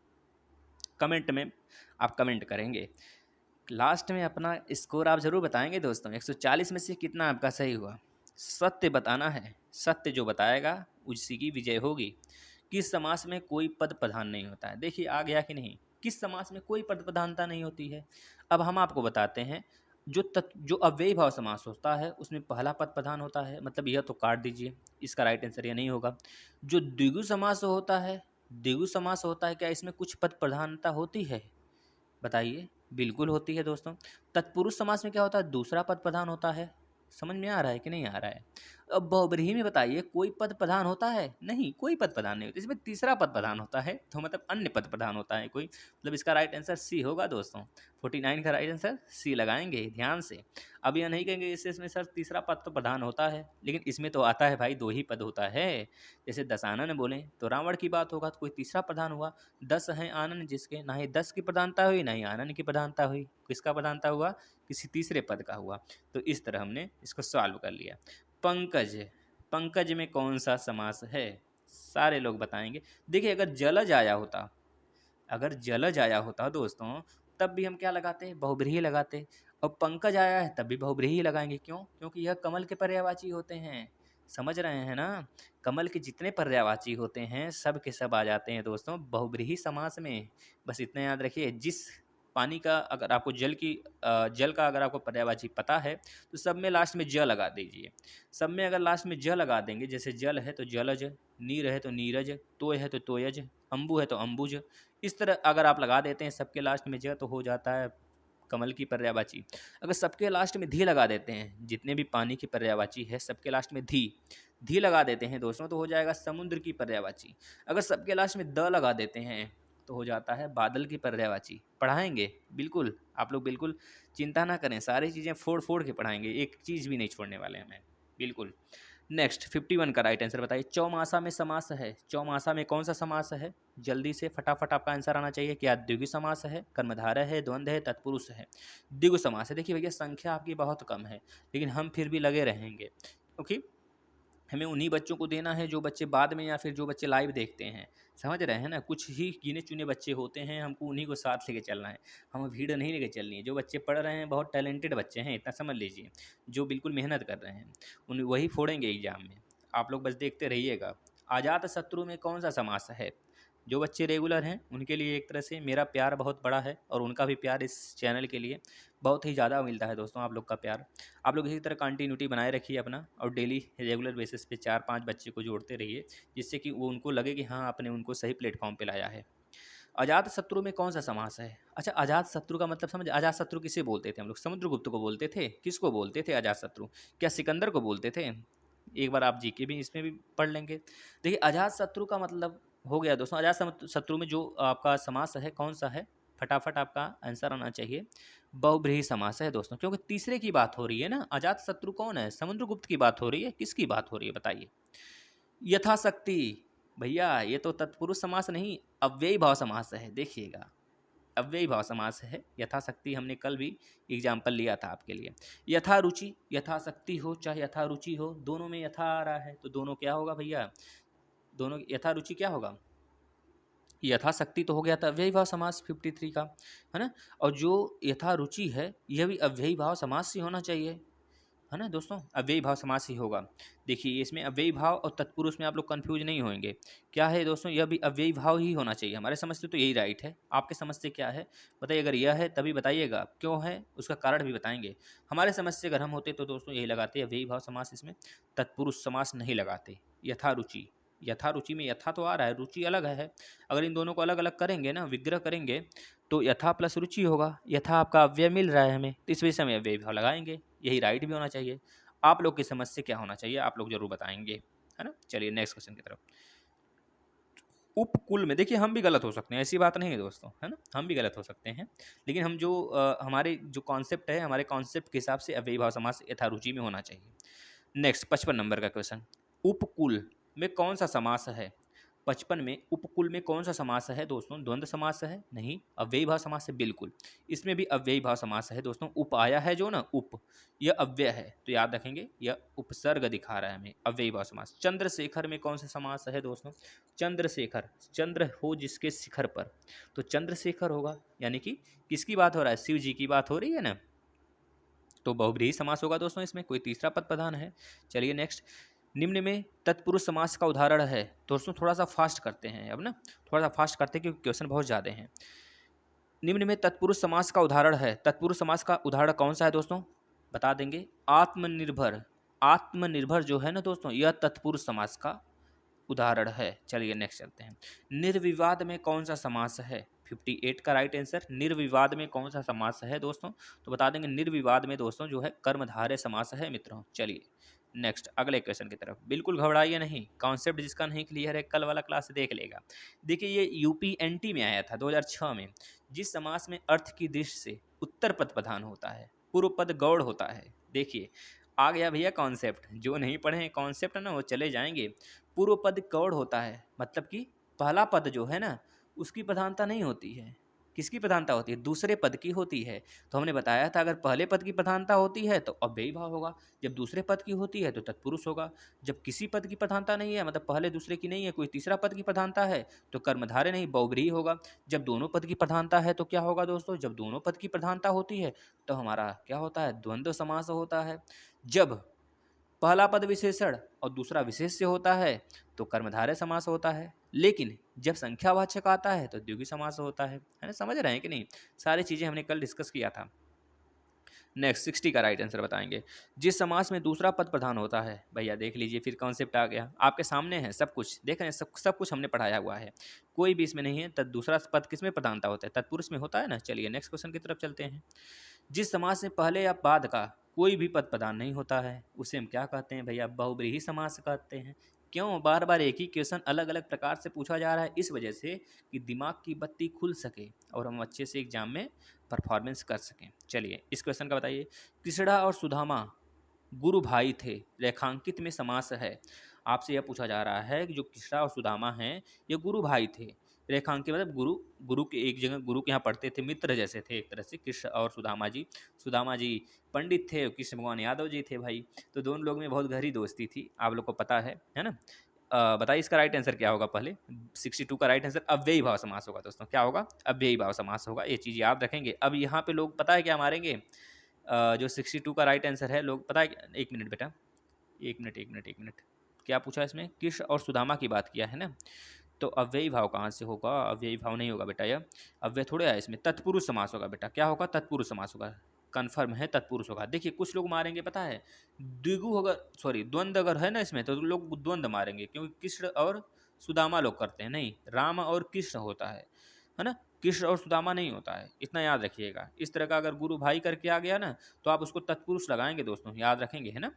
कमेंट में, आप कमेंट करेंगे। लास्ट में अपना स्कोर आप जरूर बताएंगे दोस्तों, 140 में से कितना आपका सही हुआ, सत्य बताना है, सत्य जो बताएगा उसी की विजय होगी। किस समास में कोई पद प्रधान नहीं होता है, देखिए आ गया कि नहीं, किस समास में कोई पद प्रधानता नहीं होती है। अब हम आपको बताते हैं, जो अव्ययी भाव समास होता है उसमें पहला पद प्रधान होता है, मतलब यह तो काट दीजिए, इसका राइट आंसर यह नहीं होगा। जो द्विगु समास होता है, द्विगु समास होता है, क्या इसमें कुछ पद प्रधानता होती है, बताइए। बिल्कुल होती है दोस्तों। तत्पुरुष समास में क्या होता है, दूसरा पद प्रधान होता है, समझ में आ रहा है कि नहीं आ रहा है। अब बहुब्रीहि में बताइए कोई पद प्रधान होता है, नहीं कोई पद प्रधान नहीं होता, इसमें तीसरा पद प्रधान होता है, तो मतलब अन्य पद प्रधान होता है कोई, मतलब इसका राइट आंसर सी होगा दोस्तों। 49 का राइट आंसर सी लगाएंगे ध्यान से। अब यह नहीं कहेंगे इसमें सर तीसरा पद तो प्रधान होता है, लेकिन इसमें तो आता है भाई, दो ही पद होता है। जैसे दशानन बोले तो रावण की बात होगा तो कोई तीसरा प्रधान हुआ, 10 हैं आनन जिसके, ना ही 10 की प्रधानता हुई ना ही आनन की प्रधानता हुई, किसका प्रधानता हुआ, किसी तीसरे पद का हुआ। तो इस तरह हमने इसको सॉल्व कर लिया। पंकज, पंकज में कौन सा समास है, सारे लोग बताएंगे। देखिए अगर जलज आया होता, अगर जलज आया होता दोस्तों, तब भी हम क्या लगाते, बहुब्रीहि लगाते। और पंकज आया है तब भी बहुब्रीहि लगाएंगे, क्यों, क्योंकि यह कमल के पर्यायवाची होते हैं, समझ रहे हैं ना। कमल के जितने पर्यायवाची होते हैं सब के सब आ जाते हैं दोस्तों बहुब्रीहि समास में। बस इतना याद रखिए, जिस पानी का अगर आपको जल का अगर आपको पर्यायवाची पता है तो सब में लास्ट में ज लगा दीजिए। सब में अगर लास्ट में ज लगा देंगे, जैसे जल है तो जलज, नीर है तो नीरज, तोय है तो तोयज, अम्बु है तो अम्बुज, इस तरह अगर आप लगा देते हैं सबके लास्ट में ज तो हो जाता है कमल की पर्यायवाची। अगर सबके लास्ट में धी लगा देते हैं, जितने भी पानी की पर्यायवाची है सबके लास्ट में धी लगा देते हैं दोस्तों तो हो जाएगा समुद्र की पर्यायवाची। अगर सबके लास्ट में द लगा देते हैं तो हो जाता है बादल की पर्यायवाची। पढ़ाएंगे बिल्कुल, आप लोग बिल्कुल चिंता ना करें, सारी चीज़ें फोड़ फोड़ के पढ़ाएंगे, एक चीज़ भी नहीं छोड़ने वाले हैं, बिल्कुल। नेक्स्ट 51 का राइट आंसर बताइए। चौमासा में समास है, चौमासा में कौन सा समास है? जल्दी से फटाफट आपका आंसर आना चाहिए। क्या द्विगु समास है, कर्मधारय है, द्वंद्व है, तत्पुरुष है? द्विगु समास है। देखिए भैया संख्या आपकी बहुत कम है, लेकिन हम फिर भी लगे रहेंगे, क्योंकि हमें उन्हीं बच्चों को देना है जो बच्चे बाद में या फिर जो बच्चे लाइव देखते हैं, समझ रहे हैं ना। कुछ ही गिने चुने बच्चे होते हैं, हमको उन्हीं को साथ लेके चलना है, हमें भीड़ नहीं लेके चलनी है। जो बच्चे पढ़ रहे हैं बहुत टैलेंटेड बच्चे हैं, इतना समझ लीजिए, जो बिल्कुल मेहनत कर रहे हैं उन वही फोड़ेंगे एग्जाम में, आप लोग बस देखते रहिएगा। अजात शत्रु में कौन सा समास है? जो बच्चे रेगुलर हैं उनके लिए एक तरह से मेरा प्यार बहुत बड़ा है, और उनका भी प्यार इस चैनल के लिए बहुत ही ज़्यादा मिलता है दोस्तों। आप लोग का प्यार, आप लोग इसी तरह कंटिन्यूटी बनाए रखिए अपना, और डेली रेगुलर बेसिस पे 4-5 बच्चे को जोड़ते रहिए, जिससे कि वो उनको लगे कि हाँ आपने उनको सही प्लेटफॉर्म पे लाया है। अजात शत्रु में कौन सा समास है? अच्छा, अजात शत्रु का मतलब समझ, अजात शत्रु किसे बोलते थे हम लोग? समुद्रगुप्त को बोलते थे। किसको बोलते थे अजात शत्रु? क्या सिकंदर को बोलते थे? एक बार आप जीके भी इसमें भी पढ़ लेंगे। देखिए अजात शत्रु का मतलब हो गया दोस्तों, अजात शत्रु में जो आपका समास है कौन सा है? फटाफट आपका आंसर आना चाहिए। बहुब्रीहि समास है दोस्तों, क्योंकि तीसरे की बात हो रही है ना। अजात शत्रु कौन है? समुद्रगुप्त की बात हो रही है, किसकी बात हो रही है बताइए? यथाशक्ति, भैया ये तो तत्पुरुष समास नहीं, अव्ययी भाव समास है। देखिएगा, अव्ययी भाव समास है। यथाशक्ति हमने कल भी एग्जाम्पल लिया था आपके लिए। यथा रुचि, यथाशक्ति हो चाहे यथा रुचि हो, दोनों में यथा आ रहा है तो दोनों क्या होगा भैया? दोनों यथा रुचि क्या होगा? यथाशक्ति तो हो गया था अव्ययी भाव समास 53 का, है ना। और जो यथा रुचि है यह भी अव्ययी भाव समास ही होना चाहिए, है ना दोस्तों, अव्ययी भाव समास ही होगा। देखिए इसमें अव्ययी भाव और तत्पुरुष में आप लोग कंफ्यूज नहीं होंगे। क्या है दोस्तों? यह भी अव्ययी भाव ही होना चाहिए। हमारे समझ से तो यही राइट है, आपके समझ से क्या है बताइए? अगर यह है तभी बताइएगा, क्यों है उसका कारण भी बताएंगे। हमारे समझ से अगर हम होते तो दोस्तों यही लगाते, अव्ययी भाव समास, इसमें तत्पुरुष समास नहीं लगाते। यथा रुचि, यथा रुचि में यथा तो आ रहा है, रुचि अलग है। अगर इन दोनों को अलग अलग करेंगे ना, विग्रह करेंगे, तो यथा प्लस रुचि होगा। यथा आपका अव्यय मिल रहा है हमें, तो इस वजह से हमें अव्ययी भाव लगाएंगे, यही राइट भी होना चाहिए। आप लोग की समझ से क्या होना चाहिए आप लोग जरूर बताएंगे, है ना। चलिए नेक्स्ट क्वेश्चन की तरफ। उपकुल में देखिए हम भी गलत हो सकते हैं, ऐसी बात नहीं है दोस्तों, है ना, हम भी गलत हो सकते हैं, लेकिन हम जो हमारे जो कॉन्सेप्ट है, हमारे कॉन्सेप्ट के हिसाब से अव्ययी भाव समास यथारुचि में होना चाहिए। नेक्स्ट 55 नंबर का क्वेश्चन। उपकुल में कौन सा समास है? 55 में उपकुल में कौन सा समास है दोस्तों? द्वंद्व समास है? नहीं। अव्ययी भाव समास है? बिल्कुल, इसमें भी अव्ययी भाव समास है दोस्तों। उप आया है जो ना, उप, यह अव्यय है तो याद रखेंगे, यह उपसर्ग दिखा रहा है हमें, अव्ययी भाव समास। चंद्रशेखर में कौन सा समास है दोस्तों? चंद्रशेखर, चंद्र हो जिसके शिखर पर, तो चंद्रशेखर होगा, यानी कि किसकी बात हो रहा है? शिव जी की बात हो रही है ना, तो बहुब्रीहि समास होगा दोस्तों, इसमें कोई तीसरा पद प्रधान है। चलिए नेक्स्ट। निम्न में तत्पुरुष समास का उदाहरण है दोस्तों, थोड़ा सा फास्ट करते हैं अब ना, थोड़ा सा फास्ट करते हैं क्योंकि क्वेश्चन बहुत ज़्यादा हैं। निम्न में तत्पुरुष समास का उदाहरण है, तत्पुरुष समास का उदाहरण कौन सा है दोस्तों? बता देंगे। आत्मनिर्भर, आत्मनिर्भर जो है ना दोस्तों, यह तत्पुरुष समास का उदाहरण है। चलिए नेक्स्ट चलते हैं। निर्विवाद में कौन सा समास है? 58 का राइट आंसर, निर्विवाद में कौन सा समास है दोस्तों? तो बता देंगे निर्विवाद में दोस्तों जो है कर्मधारय समास है मित्रों। चलिए नेक्स्ट अगले क्वेश्चन की तरफ। बिल्कुल घबराइए नहीं, कॉन्सेप्ट जिसका नहीं क्लियर है कल वाला क्लास देख लेगा। देखिए ये यूपीएनटी में आया था 2006 में। जिस समास में अर्थ की दृष्टि से उत्तर पद प्रधान होता है, पूर्व पद गौड़ होता है। देखिए आ गया भैया कॉन्सेप्ट, जो नहीं पढ़े हैं कॉन्सेप्ट ना वो चले जाएंगे। पूर्व पद गौड़ होता है, मतलब कि पहला पद जो है ना उसकी प्रधानता नहीं होती है। किसकी प्रधानता होती है? दूसरे पद की होती है। तो हमने बताया था अगर पहले पद की प्रधानता होती है तो अव्ययी भाव होगा, जब दूसरे पद की होती है तो तत्पुरुष होगा। जब किसी पद की प्रधानता नहीं है, मतलब पहले दूसरे की नहीं है, कोई तीसरा पद की प्रधानता है, तो कर्मधारय नहीं बहुब्रीहि होगा। जब दोनों पद की प्रधानता है तो क्या होगा दोस्तों? जब दोनों पद की प्रधानता होती है तो हमारा क्या होता है? द्वंद्व समास होता है। जब पहला पद विशेषण और दूसरा विशेष्य होता है तो कर्मधारय समास होता है, लेकिन जब संख्यावाचक आता है तो द्विगु समास होता है ना? समझ रहे हैं कि नहीं? सारी चीजें हमने कल डिस्कस किया था। नेक्स्ट 60 का राइट आंसर बताएंगे। जिस समास में दूसरा पद प्रधान होता है, भैया देख लीजिए फिर कॉन्सेप्ट आ गया आपके सामने है, सब कुछ देख रहे हैं, सब कुछ हमने पढ़ाया हुआ है, कोई भी इसमें नहीं है। तब दूसरा पद किस में प्रधानता होता है? तत्पुरुष में होता है ना। चलिए नेक्स्ट क्वेश्चन की तरफ चलते हैं। जिस समास में पहले या बाद का कोई भी पद प्रधान नहीं होता है उसे हम क्या कहते हैं भैया? बहुब्रीहि समास कहते हैं। क्यों बार बार एक ही क्वेश्चन अलग अलग प्रकार से पूछा जा रहा है? इस वजह से कि दिमाग की बत्ती खुल सके और हम अच्छे से एग्जाम में परफॉर्मेंस कर सकें। चलिए इस क्वेश्चन का बताइए। कृष्णा और सुदामा गुरु भाई थे, रेखांकित में समास है। आपसे यह पूछा जा रहा है कि जो कृष्णा और सुदामा हैं ये गुरु भाई थे। रेखांकित मतलब गुरु, गुरु के एक जगह गुरु के यहाँ पढ़ते थे, मित्र जैसे थे एक तरह से कृष्ण और सुदामा जी। सुदामा जी पंडित थे, कृष्ण भगवान यादव जी थे भाई। तो दोनों लोग में बहुत गहरी दोस्ती थी, आप लोग को पता है ना? बताइए इसका राइट आंसर क्या होगा? पहले 62 का राइट आंसर अव्ययी भाव समास होगा दोस्तों। क्या होगा? अव्ययी भाव समास होगा। ये चीज़ याद रखेंगे। अब यहाँ पे लोग पता है क्या मारेंगे? जो 62 का राइट आंसर है, लोग पता है एक मिनट बेटा, एक मिनट क्या पूछा इसमें? कृष्ण और सुदामा की बात किया है ना, तो अव्ययी भाव कहाँ से होगा? अव्ययी भाव नहीं होगा बेटा, यह अव्यय थोड़े है इसमें, तत्पुरुष समास होगा बेटा। क्या होगा? तत्पुरुष समास होगा। कन्फर्म है तत्पुरुष होगा। देखिए कुछ लोग मारेंगे पता है, द्विगु होगा, सॉरी द्वंद्व अगर है ना इसमें तो लोग द्वंद्व मारेंगे, क्योंकि कृष्ण और सुदामा लोग करते हैं। नहीं, राम और कृष्ण होता है ना? कृष्ण और सुदामा नहीं होता है, इतना याद रखिएगा। इस तरह का अगर गुरु भाई करके आ गया ना तो आप उसको तत्पुरुष लगाएंगे दोस्तों, याद रखेंगे, है ना?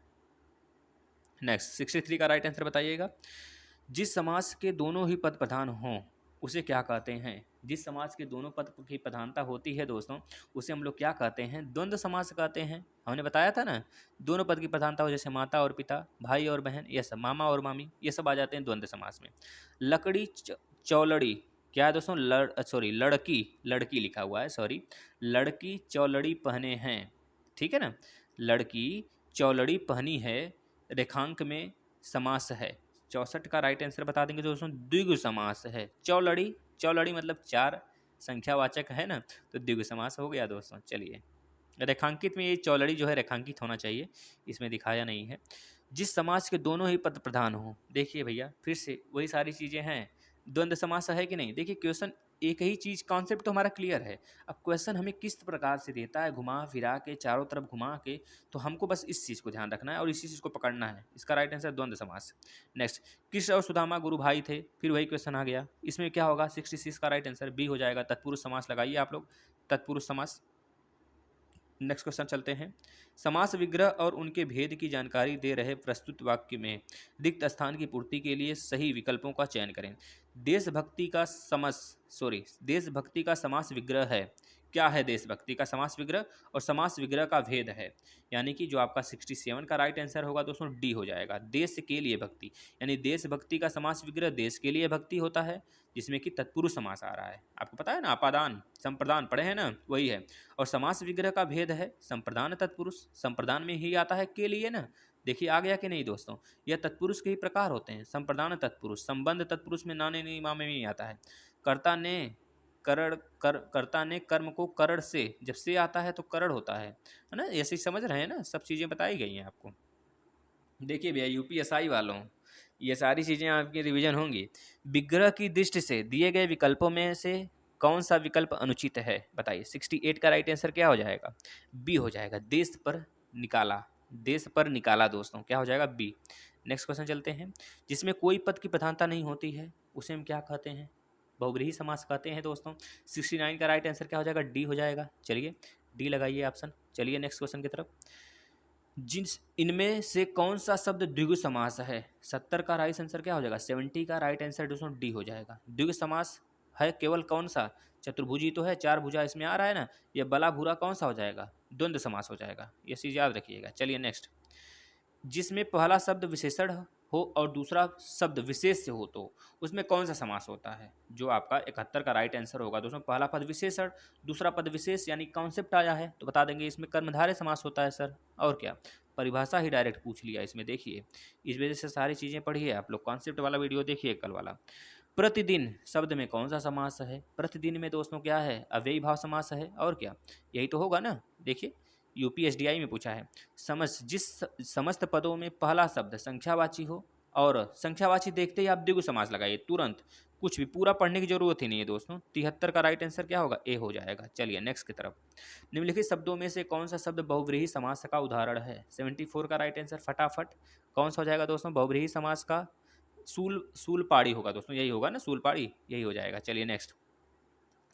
नेक्स्ट 63 का राइट आंसर बताइएगा। जिस समास के दोनों ही पद प्रधान हों उसे क्या कहते हैं? जिस समास के दोनों पद की प्रधानता होती है दोस्तों उसे हम लोग क्या कहते हैं? द्वंद्व समास कहते हैं। हमने बताया था ना, दोनों पद की प्रधानता हो, जैसे माता और पिता, भाई और बहन, ये सब मामा और मामी, ये सब आ जाते हैं द्वंद्व समास में। लकड़ी चौलड़ी क्या है दोस्तों? लड़की, लड़की लिखा हुआ है, सॉरी, लड़की चौलड़ी पहने हैं, ठीक है ना? लड़की चौलड़ी पहनी है, रेखांक में समास है। 64 का राइट आंसर बता देंगे दोस्तों, द्विगु समास है। चौलड़ी, चौलड़ी मतलब चार, संख्यावाचक है ना, तो द्विगु समास हो गया दोस्तों। चलिए रेखांकित में ये चौलड़ी जो है रेखांकित होना चाहिए, इसमें दिखाया नहीं है। जिस समास के दोनों ही पद प्रधान हो, देखिए भैया फिर से वही सारी चीज़ें हैं। द्वंद्व समास है कि नहीं? देखिए क्वेश्चन एक ही चीज़, कॉन्सेप्ट तो हमारा क्लियर है। अब क्वेश्चन हमें किस प्रकार से देता है, घुमा फिरा के, चारों तरफ घुमा के, तो हमको बस इस चीज़ को ध्यान रखना है और इसी चीज़ को पकड़ना है। इसका राइट आंसर द्वंद्व समास। नेक्स्ट, कृष्ण और सुदामा गुरु भाई थे, फिर वही क्वेश्चन आ गया। इसमें क्या होगा? 66 का राइट आंसर बी हो जाएगा, तत्पुरुष समास लगाइए आप लोग, तत्पुरुष समास। नेक्स्ट क्वेश्चन चलते हैं। समास विग्रह और उनके भेद की जानकारी दे रहे प्रस्तुत वाक्य में रिक्त स्थान की पूर्ति के लिए सही विकल्पों का चयन करें। देशभक्ति का समास विग्रह है। क्या है देशभक्ति का समास विग्रह? और समास विग्रह का भेद है, यानी कि जो आपका 67 का राइट आंसर होगा दोस्तों डी हो जाएगा, देश के लिए भक्ति। यानी देशभक्ति का समास विग्रह देश के लिए भक्ति होता है, जिसमें कि तत्पुरुष समास आ रहा है। आपको पता है ना, अपादान संप्रदान पढ़े हैं ना, वही है। और समास विग्रह का भेद है, संप्रदान तत्पुरुष, संप्रदान में ही आता है के लिए ना। देखिए आ गया कि नहीं दोस्तों? यह तत्पुरुष के ही प्रकार होते हैं, संप्रदान तत्पुरुष, संबंध तत्पुरुष में नाने नहीं मामे में ही आता है। कर्ता ने कर्म को करण से, जब से आता है तो करण होता है ना? ऐसे ही समझ रहे हैं ना, सब चीज़ें बताई गई हैं आपको। देखिए भैया यूपीएसआई वालों, ये सारी चीज़ें आपकी रिवीजन होंगी। विग्रह की दृष्टि से दिए गए विकल्पों में से कौन सा विकल्प अनुचित है? बताइए। 68 का राइट आंसर क्या हो जाएगा? बी हो जाएगा, देश पर निकाला। देश पर निकाला दोस्तों, क्या हो जाएगा? बी। नेक्स्ट क्वेश्चन चलते हैं। जिसमें कोई पद की प्रधानता नहीं होती है उसे हम क्या कहते हैं? बहुब्रीहि समास कहते हैं दोस्तों। 69 का राइट आंसर क्या हो जाएगा? डी हो जाएगा। चलिए डी लगाइए ऑप्शन। चलिए नेक्स्ट क्वेश्चन की तरफ। इनमें से कौन सा शब्द द्विगु समास है? 70 का राइट आंसर क्या हो जाएगा? 70 का राइट आंसर दोस्तों डी हो जाएगा। द्विगु समास है केवल कौन सा? चतुर्भुजी तो है, चार भुजा इसमें आ रहा है ना, ये बला भूरा कौन सा हो जाएगा? द्वंद्व समास हो जाएगा, ये चीज़ याद रखिएगा। चलिए नेक्स्ट। जिसमें पहला शब्द विशेषण हो और दूसरा शब्द विशेष से हो तो उसमें कौन सा समास होता है? जो आपका 71 का राइट आंसर होगा दोस्तों, पहला पद विशेषण, दूसरा पद विशेष, यानी कॉन्सेप्ट आया है तो बता देंगे इसमें कर्मधारय समास होता है सर, और क्या? परिभाषा ही डायरेक्ट पूछ लिया इसमें, देखिए इस वजह से सारी चीज़ें पढ़िए आप लोग, कॉन्सेप्ट वाला वीडियो देखिए कल वाला। प्रतिदिन शब्द में कौन सा समास है? प्रतिदिन में दोस्तों क्या है? अव्ययी भाव समास है, और क्या? यही तो होगा ना। देखिए यूपीएसडीआई में पूछा है। जिस समस्त पदों में पहला शब्द संख्यावाची हो, और संख्यावाची देखते ही आप द्विगु समास लगाइए तुरंत, कुछ भी पूरा पढ़ने की जरूरत ही नहीं है दोस्तों। 73 का राइट आंसर क्या होगा, ए हो जाएगा। चलिए नेक्स्ट की तरफ। निम्नलिखित शब्दों में से कौन सा शब्द बहुव्रीहि समास का उदाहरण है। 74 का राइट आंसर फटाफट कौन सा हो जाएगा दोस्तों, बहुव्रीहि समास का सूलपाड़ी होगा दोस्तों, यही होगा ना, सूलपाड़ी, यही हो जाएगा। चलिए नेक्स्ट।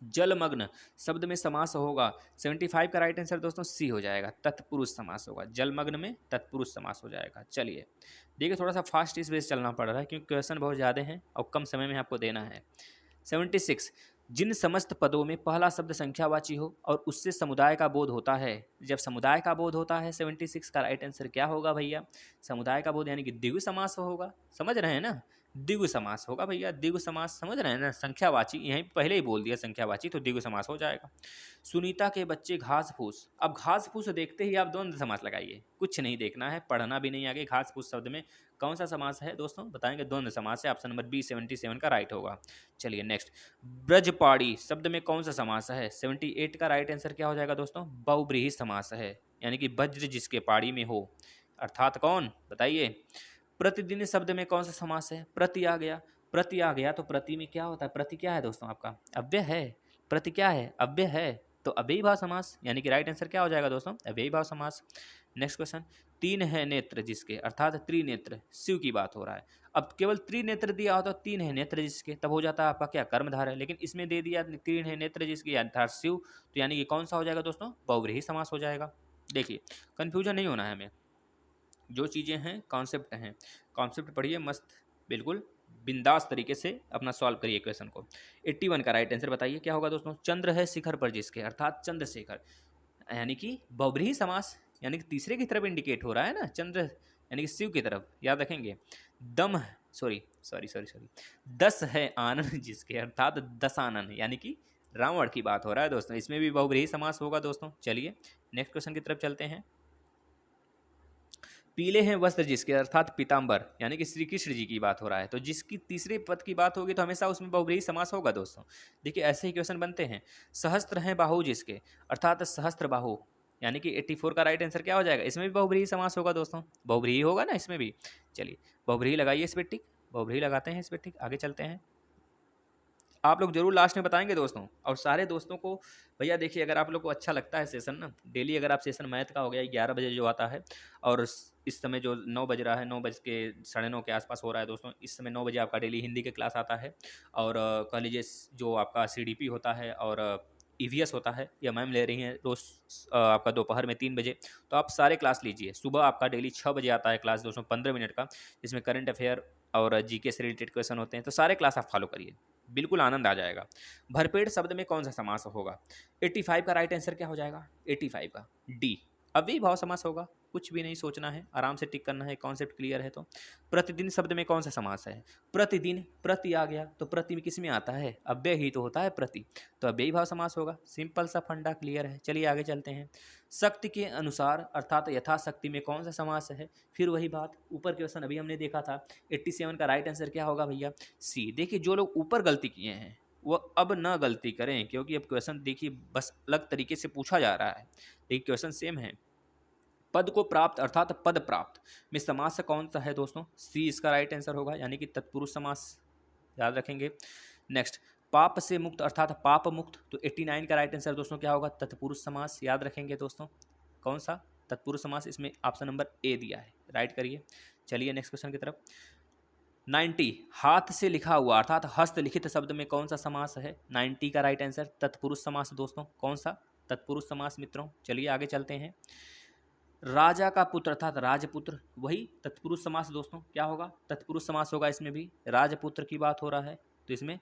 जलमग्न शब्द में समास होगा, 75 का राइट आंसर दोस्तों सी हो जाएगा, तत्पुरुष समास होगा। जलमग्न में तत्पुरुष समास हो जाएगा। चलिए देखिए, थोड़ा सा फास्ट इस वजह से चलना पड़ रहा है क्योंकि क्वेश्चन बहुत ज़्यादा हैं और कम समय में आपको देना है। 76, जिन समस्त पदों में पहला शब्द संख्यावाची हो और उससे समुदाय का बोध होता है। जब समुदाय का बोध होता है, 76 का राइट आंसर क्या होगा भैया, समुदाय का बोध यानी कि द्विगु समास होगा। समझ रहे हैं ना, द्विगु समास होगा भैया, द्विगु समास समझ रहे हैं ना। संख्यावाची यहीं पहले ही बोल दिया संख्यावाची, तो द्विगु समास हो जाएगा। सुनीता के बच्चे घास फूस, अब घास फूस देखते ही आप द्वंद्व समास लगाइए, कुछ नहीं देखना है, पढ़ना भी नहीं आगे। घास फूस शब्द में कौन सा समास है दोस्तों, बताएंगे द्वंद्व समास है। ऑप्शन नंबर बी 77 का राइट होगा। चलिए नेक्स्ट। ब्रजपाड़ी शब्द में कौन सा समास है, 78 का राइट आंसर क्या हो जाएगा दोस्तों, बहुब्रीहि समास है, यानी कि वज्र जिसके पाड़ी में हो, अर्थात कौन बताइए। प्रतिदिन शब्द में कौन सा समास है, प्रति आ गया, प्रति आ गया तो प्रति में क्या होता है, प्रति क्या है दोस्तों आपका, अव्यय है। प्रति क्या है, अव्यय है, तो अव्ययी भाव समास, यानी कि राइट आंसर क्या हो जाएगा दोस्तों, अव्ययी भाव समास। Next question. तीन है नेत्र जिसके, अर्थात त्रिनेत्र, शिव की बात हो रहा है। अब केवल त्रिनेत्र दिया हो तो तीन है नेत्र जिसके, तब हो जाता है आपका क्या, कर्मधार है। लेकिन इसमें दे दिया तीन है नेत्र जिसके अर्थात शिव, तो यानी कि कौन सा हो जाएगा दोस्तों, बहुव्रीहि समास हो जाएगा। देखिए कंफ्यूजन नहीं होना है हमें, जो चीज़ें हैं कॉन्सेप्ट हैं, कॉन्सेप्ट पढ़िए मस्त, बिल्कुल बिंदास तरीके से अपना सॉल्व करिए क्वेश्चन को। 81 का राइट आंसर बताइए क्या होगा दोस्तों, चंद्र है शिखर पर जिसके, अर्थात चंद्रशेखर, यानी कि बहुव्रीहि समास, यानी कि तीसरे की तरफ इंडिकेट हो रहा है ना, चंद्र यानी कि शिव की तरफ, याद रखेंगे। दम सॉरी सॉरी सॉरी सॉरी 10 है आनन जिसके, अर्थात दशानन, यानी कि रावण की बात हो रहा है दोस्तों, इसमें भी बहुव्रीहि समास होगा दोस्तों। चलिए नेक्स्ट क्वेश्चन की तरफ चलते हैं। पीले हैं वस्त्र जिसके, अर्थात पीताम्बर, यानी कि श्री कृष्ण जी की बात हो रहा है, तो जिसकी तीसरे पद की बात होगी तो हमेशा उसमें बहुव्रीहि समास होगा दोस्तों। देखिए ऐसे ही क्वेश्चन बनते हैं। सहस्त्र हैं बाहु जिसके, अर्थात सहस्त्र बाहु, यानी कि 84 का राइट आंसर क्या हो जाएगा, इसमें भी बहुव्रीहि समास होगा दोस्तों, बहुव्रीहि होगा ना इसमें भी। चलिए बहुव्रीहि लगाइए इस पर टिक, बहुव्रीहि लगाते हैं इस पर टिक, आगे चलते हैं। आप लोग जरूर लास्ट में बताएंगे दोस्तों, और सारे दोस्तों को भैया देखिए, अगर आप लोग को अच्छा लगता है सेशन ना, डेली अगर आप सेशन मैथ का हो गया 11 बजे जो आता है, और इस समय जो 9 बज रहा है, 9 बज के 9:30 के आसपास हो रहा है दोस्तों, इस समय 9 बजे आपका डेली हिंदी के क्लास आता है। और कह लीजिए जो आपका CDP होता है और EVS होता है, या मैम ले रही हैं रोज आपका दोपहर में 3 बजे, तो आप सारे क्लास लीजिए। सुबह आपका डेली 6 बजे आता है क्लास दोस्तों, 15 मिनट का, जिसमें करंट अफेयर और GK से रिलेटेड क्वेश्चन होते हैं, तो सारे क्लास आप फॉलो करिए, बिल्कुल आनंद आ जाएगा। भरपेट शब्द में कौन सा समास होगा, 85 का राइट आंसर क्या हो जाएगा, 85 का डी, अव्ययी भाव समास होगा, कुछ भी नहीं सोचना है, आराम से टिक करना है, कॉन्सेप्ट क्लियर है तो। प्रतिदिन शब्द में कौन सा समास है, प्रतिदिन, प्रति आ गया तो प्रति में किस में आता है, अव्यय ही तो होता है प्रति, तो अव्ययी भाव समास होगा। सिंपल सा फंडा क्लियर है। चलिए आगे चलते हैं। शक्ति के अनुसार, अर्थात यथाशक्ति में कौन सा समास है, फिर वही बात, ऊपर क्वेश्चन अभी हमने देखा था, 87 का राइट आंसर क्या होगा भैया, सी। देखिए जो लोग ऊपर गलती किए हैं वो अब न गलती करें, क्योंकि अब क्वेश्चन देखिए बस अलग तरीके से पूछा जा रहा है, लेकिन क्वेश्चन सेम है। पद को प्राप्त, अर्थात पद प्राप्त में समास कौन सा है दोस्तों, सी इसका राइट आंसर होगा, यानी कि तत्पुरुष समास, याद रखेंगे। नेक्स्ट। पाप से मुक्त, अर्थात पाप मुक्त, तो 89 का राइट आंसर दोस्तों क्या होगा, तत्पुरुष समास, याद रखेंगे दोस्तों। कौन सा तत्पुरुष समास, इसमें ऑप्शन नंबर ए दिया है, राइट करिए। चलिए नेक्स्ट क्वेश्चन की तरफ। 90 हाथ से लिखा हुआ, अर्थात हस्तलिखित शब्द में कौन सा समास है, 90 का राइट आंसर तत्पुरुष समास दोस्तों, कौन सा, तत्पुरुष समास मित्रों। चलिए आगे चलते हैं। राजा का पुत्र, अर्थात राजपुत्र, वही तत्पुरुष समास दोस्तों, क्या होगा, तत्पुरुष समास होगा, इसमें भी राजपुत्र की बात हो रहा है, तो इसमें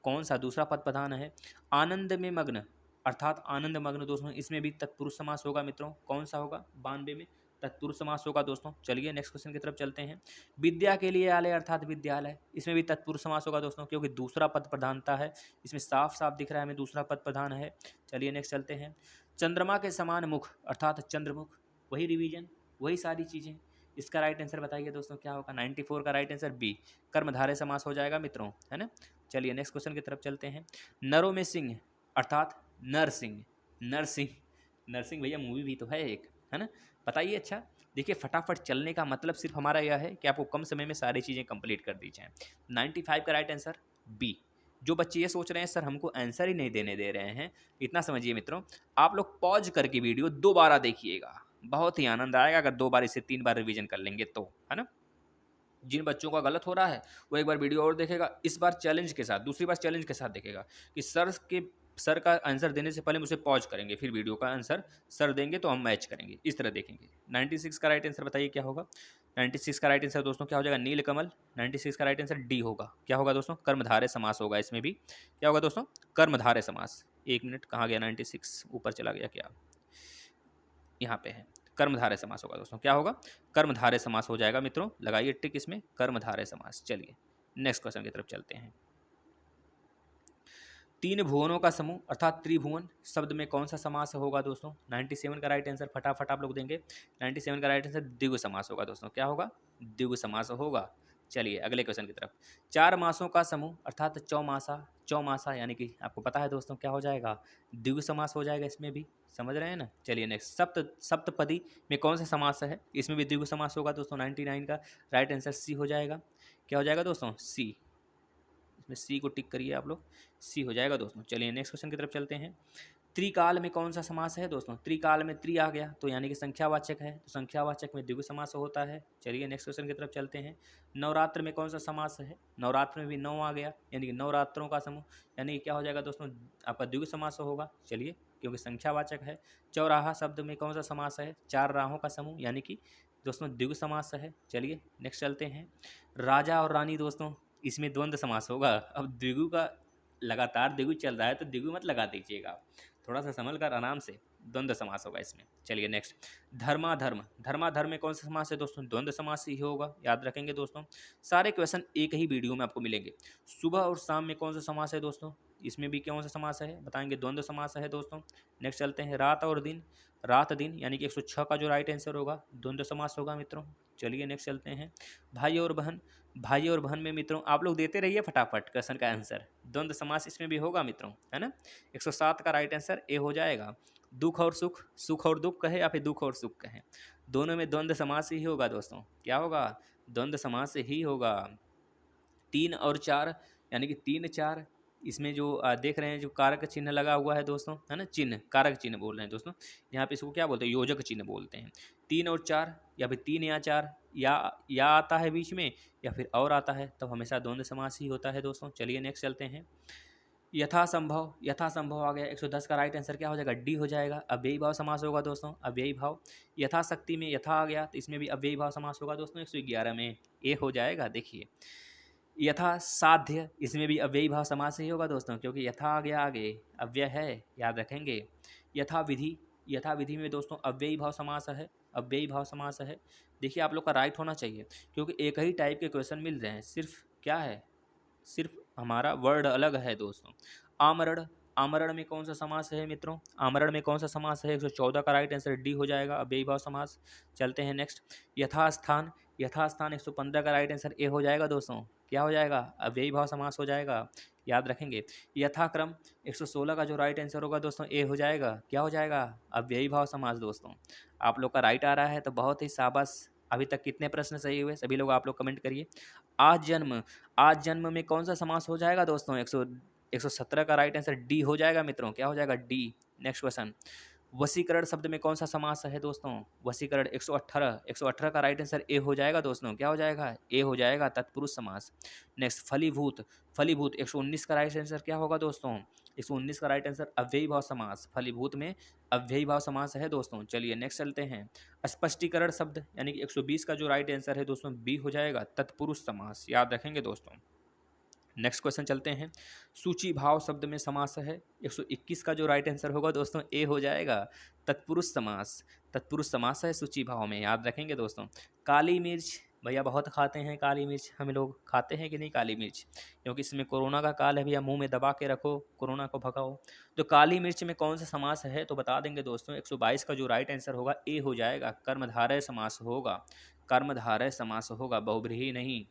कौन सा दूसरा पद प्रधान है। आनंद में मग्न, अर्थात आनंद मग्न दोस्तों, इसमें भी तत्पुरुष समास होगा मित्रों, कौन सा होगा, 92 में तत्पुरुष समास होगा दोस्तों। चलिए नेक्स्ट क्वेश्चन की तरफ चलते हैं। विद्या के लिए आलय, अर्थात विद्यालय, इसमें भी तत्पुरुष समास होगा दोस्तों, क्योंकि दूसरा पद प्रधानता है, इसमें साफ साफ दिख रहा है हमें दूसरा पद प्रधान है। चलिए नेक्स्ट चलते हैं। चंद्रमा के समान मुख, अर्थात चंद्रमुख, वही रिवीजन, वही सारी चीज़ें, इसका राइट आंसर बताइए दोस्तों क्या होगा, 94 का राइट आंसर बी, कर्मधारय समास हो जाएगा मित्रों, है ना। चलिए नेक्स्ट क्वेश्चन की तरफ चलते हैं। नरों में सिंह, अर्थात नरसिंह, नरसिंह, नरसिंह भैया मूवी भी तो है एक, है ना? बताइए। अच्छा, देखिए फटाफट चलने का मतलब सिर्फ हमारा यह है कि आपको कम समय में सारी चीज़ें कंप्लीट कर दी जाएँ। 95 का राइट आंसर बी। जो बच्चे ये सोच रहे हैं सर हमको आंसर ही नहीं देने दे रहे हैं, इतना समझिए मित्रों, आप लोग पॉज़ करके वीडियो दोबारा देखिएगा। बहुत ही आनंद आएगा अगर 2 बार इसे 3 बार रिवीजन कर लेंगे तो, है ना? जिन बच्चों का गलत हो रहा है वो एक बार वीडियो और देखेगा, इस बार चैलेंज के साथ, दूसरी बार चैलेंज के साथ देखेगा कि सर का आंसर देने से पहले हम उसे पॉज करेंगे, फिर वीडियो का आंसर सर देंगे तो हम मैच करेंगे, इस तरह देखेंगे। 96 का राइट आंसर बताइए क्या होगा? 96 का राइट आंसर दोस्तों क्या हो जाएगा? नीलकमल। 96 का राइट आंसर डी होगा। क्या होगा दोस्तों? कर्मधारय समास होगा इसमें भी। क्या होगा दोस्तों? कर्मधारय समास। एक मिनट, कहाँ गया 96? ऊपर चला गया क्या? यहाँ पे है। कर्मधारय समास होगा दोस्तों। क्या होगा? कर्मधारय समास हो जाएगा मित्रों। लगाइए टिक इसमें, कर्मधारय समास। चलिए नेक्स्ट क्वेश्चन की तरफ चलते हैं। तीन भुवनों का समूह अर्थात त्रिभुवन शब्द में कौन सा समास होगा दोस्तों? 97 का राइट आंसर फटाफट आप लोग देंगे। 97 का राइट आंसर द्विगु समास होगा दोस्तों। क्या होगा? द्विगु समास होगा। चलिए अगले क्वेश्चन की तरफ। 4 मासों का समूह अर्थात चौमासा, चौमासा यानी कि आपको पता है दोस्तों क्या हो जाएगा? द्विगु समास हो जाएगा इसमें भी। समझ रहे हैं ना? चलिए नेक्स्ट। सप्तपदी में कौन सा समास है? इसमें भी द्विगु समास होगा दोस्तों। 99 का राइट आंसर सी हो जाएगा। क्या हो जाएगा दोस्तों? सी। इसमें सी को टिक करिए आप लोग, सी हो जाएगा दोस्तों। चलिए नेक्स्ट क्वेश्चन की तरफ चलते हैं। त्रिकाल में कौन सा समास है दोस्तों? त्रिकाल में त्रि आ गया तो यानी कि संख्यावाचक है, तो संख्यावाचक में द्विगु समास होता है। चलिए नेक्स्ट क्वेश्चन की तरफ चलते हैं। नवरात्र में कौन सा समास है? नवरात्र में भी नौ आ गया, यानी कि नवरात्रों का समूह, यानी कि क्या हो जाएगा दोस्तों? आपका द्विगु समास होगा। चलिए क्योंकि संख्यावाचक है। चौराहा शब्द में कौन सा समास है? चार राहों का समूह, यानी कि दोस्तों द्विगु समास है। चलिए नेक्स्ट चलते हैं। राजा और रानी दोस्तों, इसमें द्वंद्व समास होगा। अब द्विगु का लगातार द्विगु चल रहा है तो द्विगु मत लगा दीजिएगा आप, थोड़ा सा संभल कर आराम से, द्वंद्व समास होगा इसमें। चलिए नेक्स्ट। धर्माधर्म, धर्माधर्म में कौन सा समास है दोस्तों? द्वंद्व समास ही होगा, याद रखेंगे दोस्तों। सारे क्वेश्चन एक ही वीडियो में आपको मिलेंगे। सुबह और शाम में कौन सा समास है दोस्तों? इसमें भी कौन सा समास है बताएंगे? द्वंद्व समास है दोस्तों। नेक्स्ट चलते हैं। रात और दिन, रात दिन यानी कि 106 का जो राइट आंसर होगा द्वंद्व समास होगा मित्रों। चलिए नेक्स्ट चलते हैं। भाई और बहन, भाई और बहन में मित्रों आप लोग देते रहिए फटाफट क्वेश्चन का आंसर, द्वंद्व समास इसमें भी होगा मित्रों, है ना? 107 का राइट आंसर ए हो जाएगा। दुख और सुख, सुख और दुख कहे या फिर दुख और सुख कहें, दोनों में द्वंद्व समास ही होगा दोस्तों। क्या होगा? द्वंद्व समास ही होगा। 3 और 4 यानी कि 3 4, इसमें जो देख रहे हैं जो कारक चिन्ह लगा हुआ है दोस्तों, है ना? चिन्ह, कारक चिन्ह बोल रहे हैं दोस्तों, यहाँ पे इसको क्या बोलते हैं? योजक चिन्ह बोलते हैं। 3 और 4 या फिर 3 या 4, या आता है बीच में या फिर और आता है, तब हमेशा द्वंद्व समास ही होता है दोस्तों। चलिए नेक्स्ट चलते हैं। यथासंभव, यथासंभव आ गया। 110 का राइट आंसर क्या हो जाएगा? डी हो जाएगा। अव्ययी भाव समास होगा दोस्तों, अव्ययी भाव। यथाशक्ति में यथा आ गया तो इसमें भी अव्ययी भाव समास होगा दोस्तों। 111 में ए हो जाएगा। देखिए यथा साध्य, इसमें भी अव्ययी भाव समास ही होगा दोस्तों, क्योंकि यथा आ गया आगे, अव्यय है, याद रखेंगे। यथा विधि, यथा विधि में दोस्तों अव्ययी भाव समास है, अव्ययी भाव समास है। देखिए आप लोग का राइट होना चाहिए क्योंकि एक ही टाइप के क्वेश्चन मिल रहे हैं, सिर्फ क्या है, सिर्फ हमारा वर्ड अलग है दोस्तों। आमरण, आमरण में कौन सा समास है मित्रों? आमरण में कौन सा समास है? 114 का राइट आंसर डी हो जाएगा, अव्ययी भाव समास। चलते हैं नेक्स्ट। यथास्थान, यथास्थान 115 का राइट आंसर ए हो जाएगा दोस्तों। क्या हो जाएगा? अव्ययी भाव समास हो जाएगा, याद रखेंगे। यथाक्रम 116 का जो राइट आंसर होगा दोस्तों ए हो जाएगा। क्या हो जाएगा? अव्ययी भाव समास दोस्तों। आप लोग का राइट आ रहा है तो बहुत ही शाबाश। अभी तक कितने प्रश्न सही हुए सभी लोग आप लोग कमेंट करिए। आज जन्म, आज जन्म में कौन सा समास हो जाएगा दोस्तों? 117 का राइट आंसर डी हो जाएगा मित्रों। क्या हो जाएगा? डी। Next question. वशीकरण शब्द में कौन सा समास है दोस्तों? वशीकरण 118, 118 का राइट आंसर ए हो जाएगा दोस्तों। क्या हो जाएगा? ए हो जाएगा, तत्पुरुष समास। नेक्स्ट फलीभूत, फलीभूत 119 का राइट आंसर क्या होगा दोस्तों? 119 का राइट आंसर अव्ययी भाव समास, फलीभूत में अव्ययी भाव समास है दोस्तों। चलिए नेक्स्ट चलते हैं। स्पष्टीकरण शब्द यानी कि 120 का जो राइट आंसर है दोस्तों बी हो जाएगा, तत्पुरुष समास, याद रखेंगे दोस्तों। नेक्स्ट क्वेश्चन चलते हैं। सूची भाव शब्द में समास है, 121 का जो राइट आंसर होगा दोस्तों ए हो जाएगा, तत्पुरुष समास, तत्पुरुष समास है सूची भाव में, याद रखेंगे दोस्तों। काली मिर्च, भैया बहुत खाते हैं काली मिर्च, हम लोग खाते हैं कि नहीं काली मिर्च? क्योंकि इसमें कोरोना का काल है भैया, मुंह में दबा के रखो, कोरोना को भगाओ। तो काली मिर्च में कौन सा समास है तो बता देंगे दोस्तों। 122 का जो राइट आंसर होगा ए हो जाएगा, कर्मधारय समास होगा, कर्मधारय समास होगा, बहुब्रीहि नहीं।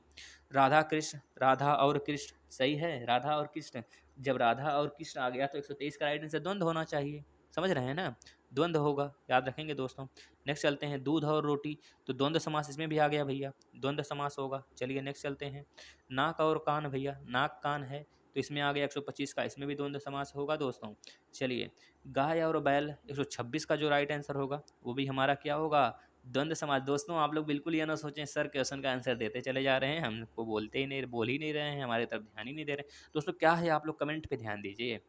राधा कृष्ण, राधा और कृष्ण सही है, राधा और कृष्ण, जब राधा और कृष्ण आ गया तो 123 का राइट आंसर द्वंद्व होना चाहिए, समझ रहे हैं ना? द्वंद्व होगा, याद रखेंगे दोस्तों। नेक्स्ट चलते हैं, दूध और रोटी, तो द्वंद्व समास इसमें भी आ गया भैया, द्वंद्व समास होगा। चलिए नेक्स्ट चलते हैं, नाक और कान भैया, नाक कान है तो इसमें आ गया 125 का, इसमें भी द्वंद्व समास होगा दोस्तों। चलिए, गाय और बैल 126 का जो राइट आंसर होगा वो भी हमारा क्या होगा, द्वंद्व समास। दोस्तों आप लोग बिल्कुल ये ना सोचें सर क्वेश्चन का आंसर देते चले जा रहे हैं, हमको बोल ही नहीं रहे हैं, हमारी तरफ ध्यान ही नहीं दे रहे। दोस्तों क्या है, आप लोग कमेंट पे ध्यान दीजिए,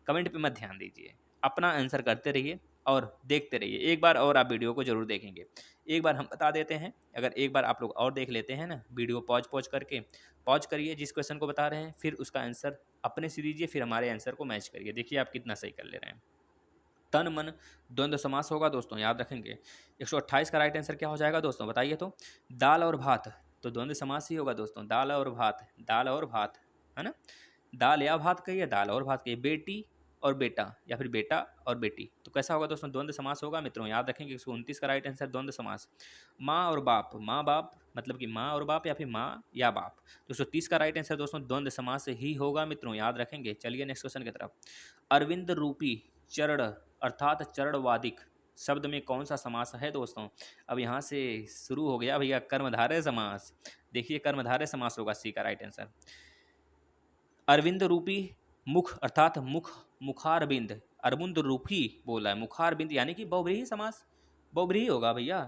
कमेंट पे मत ध्यान दीजिए, अपना आंसर करते रहिए और देखते रहिए। एक बार और आप वीडियो को जरूर देखेंगे, एक बार हम बता देते हैं, अगर एक बार आप लोग और देख लेते हैं ना, वीडियो पॉज करके, पॉज करिए जिस क्वेश्चन को बता रहे हैं, फिर उसका आंसर अपने से दीजिए, फिर हमारे आंसर को मैच करिए, देखिए आप कितना सही कर ले रहे हैं। तन मन द्वंद्व समास होगा दोस्तों, याद रखेंगे। 128 का राइट आंसर क्या हो जाएगा दोस्तों, बताइए तो। दाल और भात, तो द्वंद्व समास ही होगा दोस्तों, दाल और भात, दाल और भात, है ना, दाल या भात कहिए, दाल और भात कहिए। बेटी और बेटा या फिर बेटा और बेटी, तो कैसा होगा दोस्तों, द्वंद्व समास होगा मित्रों, याद रखेंगे। 129 का राइट आंसर द्वंद्व समास। माँ और बाप, माँ बाप मतलब कि माँ और बाप या फिर माँ या बाप, तो 130 का राइट आंसर दोस्तों द्वंद्व समास ही होगा मित्रों, याद रखेंगे। चलिए नेक्स्ट क्वेश्चन की तरफ। अरविंद रूपी चरण अर्थात चरणवादिक शब्द में कौन सा समास है दोस्तों। अब यहाँ से शुरू हो गया भैया कर्मधारय समास, देखिए कर्मधारय समास होगा, सी का राइट आंसर। अरविंद रूपी मुख अर्थात मुख, मुखारबिंद, अरविंद रूपी बोला है, मुखारबिंद यानी कि बहुब्रीहि समास, बहुब्रीहि होगा भैया।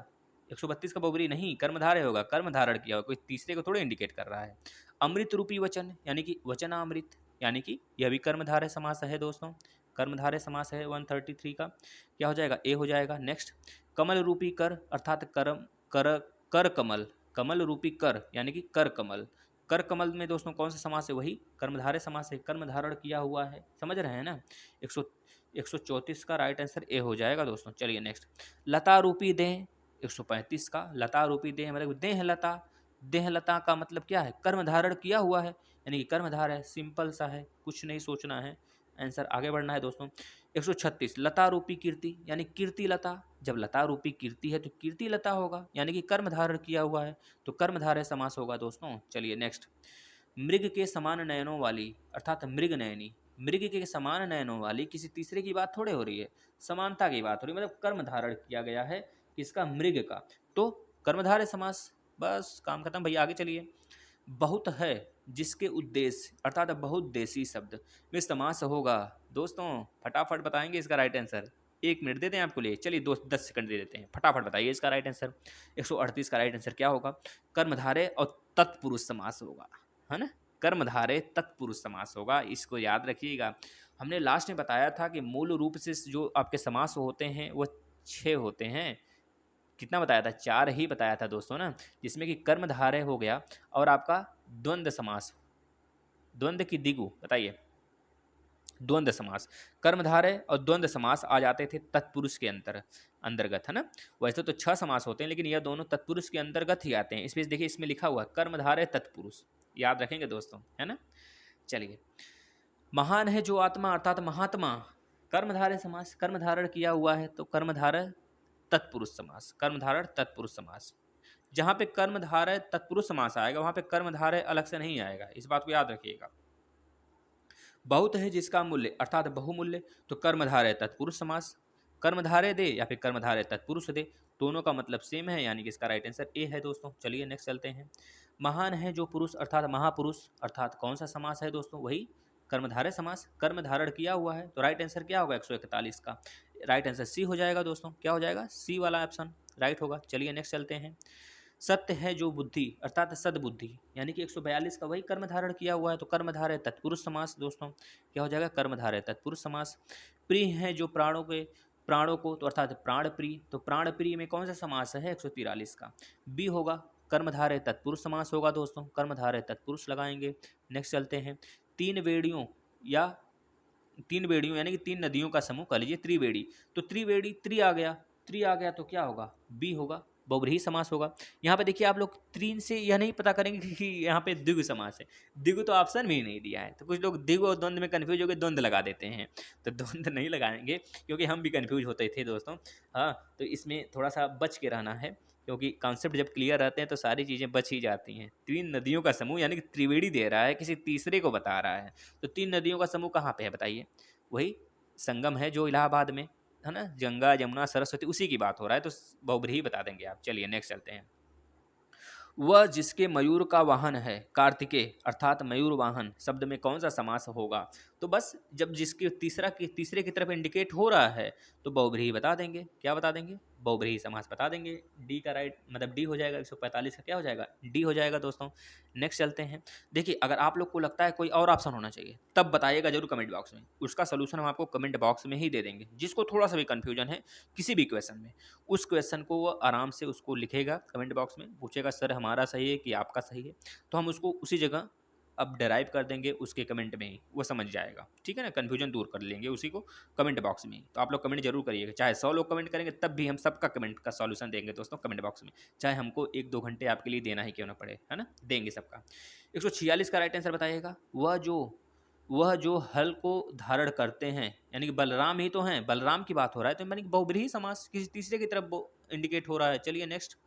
132 का बहुब्रीहि नहीं, कर्मधारय होगा, कर्म धारण किया होगा, कोई तीसरे को थोड़े इंडिकेट कर रहा है। अमृत रूपी वचन यानी कि वचनामृत, यानी कि यह भी कर्मधारय समास है दोस्तों, कर्मधारय समास है। 133 का क्या हो जाएगा, ए हो जाएगा। नेक्स्ट, कमल रूपी कर अर्थात करम कर, कर कमल, कमल रूपी कर यानी कि कर कमल, कर कमल में दोस्तों कौन सा समास है, वही कर्मधारय समास है, कर्म धारण किया हुआ है, समझ रहे हैं ना। 134 का राइट आंसर ए हो जाएगा दोस्तों। चलिए नेक्स्ट, लता रूपी देह, 135 का लता रूपी देह मतलब देह लता, देह लता का मतलब क्या है, कर्म धारण किया हुआ है, यानी कि कर्मधार है, सिंपल सा है, कुछ नहीं सोचना है, आंसर आगे बढ़ना है दोस्तों। 136 लता रूपी कीर्ति यानी कीर्ति लता, जब लता रूपी कीर्ति है तो कीर्ति लता होगा, यानी कि कर्म धारण किया हुआ है, तो कर्मधारय समास होगा दोस्तों। चलिए नेक्स्ट, मृग के समान नयनों वाली अर्थात मृग नयनी, मृग के समान नयनों वाली, किसी तीसरे की बात थोड़े हो रही है, समानता की बात हो रही है, मतलब कर्म धारण किया गया है किसका, मृग का, तो कर्मधारय समास, बस काम खत्म भैया। आगे चलिए, बहुत है जिसके उद्देश्य अर्थात बहुउद्देशीय शब्द में समास होगा दोस्तों, फटाफट बताएंगे इसका राइट आंसर, 1 मिनट देते हैं आपको लिए, चलिए 10 सेकंड दे देते हैं, फटाफट बताइए इसका राइट आंसर। 138 का राइट आंसर क्या होगा, कर्मधारय और तत्पुरुष समास होगा, है ना, कर्मधारय तत्पुरुष समास होगा, इसको याद रखिएगा। हमने लास्ट में बताया था कि मूल रूप से जो आपके समास होते हैं वो 6 होते हैं, कितना बताया था, 4 ही बताया था दोस्तों ना, जिसमें कि कर्मधारय हो गया और आपका द्वंद्व समास, द्वंद्व की दिगु बताइए, द्वंद्व समास, कर्मधारय और द्वंद्व समास आ जाते थे तत्पुरुष के अंतर्गत, है ना। वैसे तो 6 समास होते हैं लेकिन यह दोनों तत्पुरुष के अंतर्गत ही आते हैं, इसमें देखिए इसमें लिखा हुआ कर्मधारय तत्पुरुष, याद रखेंगे दोस्तों, है ना। चलिए, महान है जो आत्मा अर्थात महात्मा, कर्मधारय समास, कर्म धारण किया हुआ है तो कर्मधारय तत्पुरुष समास, कर्मधारय तत्पुरुष समास। जहां पे कर्मधारय तत्पुरुष समास आएगा वहां पे कर्मधारय अलग से नहीं आएगा, इस बात को याद रखिएगा। बहुत है जिसका मूल्य अर्थात बहुमूल्य, तो कर्मधारय तत्पुरुष समास, कर्मधारय दे या फिर कर्मधारय तत्पुरुष दे, दोनों का मतलब सेम है, यानी कि इसका राइट आंसर ए है दोस्तों। चलिए नेक्स्ट चलते हैं, महान है जो पुरुष अर्थात महापुरुष अर्थात कौन सा समास है दोस्तों, वही कर्मधारय समास, कर्म धारण किया हुआ है, तो राइट आंसर क्या होगा, 141 का राइट आंसर सी हो जाएगा दोस्तों। क्या हो जाएगा, सी वाला ऑप्शन राइट होगा। चलिए नेक्स्ट चलते हैं, सत्य है जो बुद्धि अर्थात सद्बुद्धि, यानी कि 142 का वही कर्म धारण किया हुआ है, तो कर्मधारय तत्पुरुष समास दोस्तों, क्या हो जाएगा, कर्मधारय तत्पुरुष समास। प्रिय है जो प्राणों को तो अर्थात प्राण प्रिय, तो प्राण प्रिय में कौन सा समास है, 143 का बी होगा, कर्मधारय तत्पुरुष समास होगा दोस्तों, कर्मधारय तत्पुरुष लगाएंगे। नेक्स्ट चलते हैं, तीन वेड़ियों यानी कि 3 नदियों का समूह कह लीजिए त्रिवेणी, तो त्रिवेणी त्रि आ गया तो क्या होगा, बी होगा, बहुब्रीहि समास होगा। यहाँ पे देखिए आप लोग तीन से यह नहीं पता करेंगे कि यहाँ पे द्विगु समास है, द्विगु तो ऑप्शन भी नहीं दिया है, तो कुछ लोग द्विगु और द्वंद्व में कन्फ्यूज होकर द्वंद्व लगा देते हैं, तो द्वंद्व नहीं लगाएंगे क्योंकि हम भी कन्फ्यूज होते थे दोस्तों। हाँ, तो इसमें थोड़ा सा बच के रहना है, क्योंकि कॉन्सेप्ट जब क्लियर रहते हैं तो सारी चीज़ें बच ही जाती हैं। 3 नदियों का समूह यानी कि त्रिवेणी दे रहा है, किसी तीसरे को बता रहा है, तो 3 नदियों का समूह कहाँ पे है बताइए, वही संगम है जो इलाहाबाद में, है ना, गंगा जमुना सरस्वती उसी की बात हो रहा है, तो बहुब्रीही बता देंगे आप। चलिए नेक्स्ट चलते हैं। वह जिसके मयूर का वाहन है कार्तिकेय, अर्थात मयूर वाहन शब्द में कौन सा समास होगा? तो बस जब जिसके तीसरे की तरफ इंडिकेट हो रहा है तो बहुब्रीही बता देंगे। क्या बता देंगे? बहुब्रीही समास बता देंगे। डी का राइट मतलब डी हो जाएगा, 145 का क्या हो जाएगा? डी हो जाएगा दोस्तों। नेक्स्ट चलते हैं। देखिए, अगर आप लोग को लगता है कोई और ऑप्शन होना चाहिए तब बताइएगा जरूर कमेंट बॉक्स में, उसका सोल्यूशन हम आपको कमेंट बॉक्स में ही दे देंगे। जिसको थोड़ा सा भी कन्फ्यूजन है किसी भी क्वेश्चन में, उस क्वेश्चन को वो आराम से उसको लिखेगा कमेंट बॉक्स में, पूछेगा सर हमारा सही है कि आपका सही है, तो हम उसको उसी जगह अब डराइव कर देंगे उसके कमेंट में ही, वो समझ जाएगा। ठीक है ना, कन्फ्यूजन दूर कर लेंगे उसी को कमेंट बॉक्स में ही। तो आप लोग कमेंट जरूर करिएगा, चाहे 100 लोग कमेंट करेंगे तब भी हम सबका कमेंट का सॉल्यूशन देंगे दोस्तों कमेंट बॉक्स में, चाहे हमको 1-2 घंटे आपके लिए देना ही क्यों ना पड़े, है ना, देंगे सबका। 146 का राइट आंसर बताइएगा। वह जो हल को धारण करते हैं, यानी कि बलराम ही तो हैं, बलराम की बात हो रहा है, तो यानी कि बहुब्रीही समास किसी तीसरे की तरफ इंडिकेट हो रहा है। चलिए नेक्स्ट।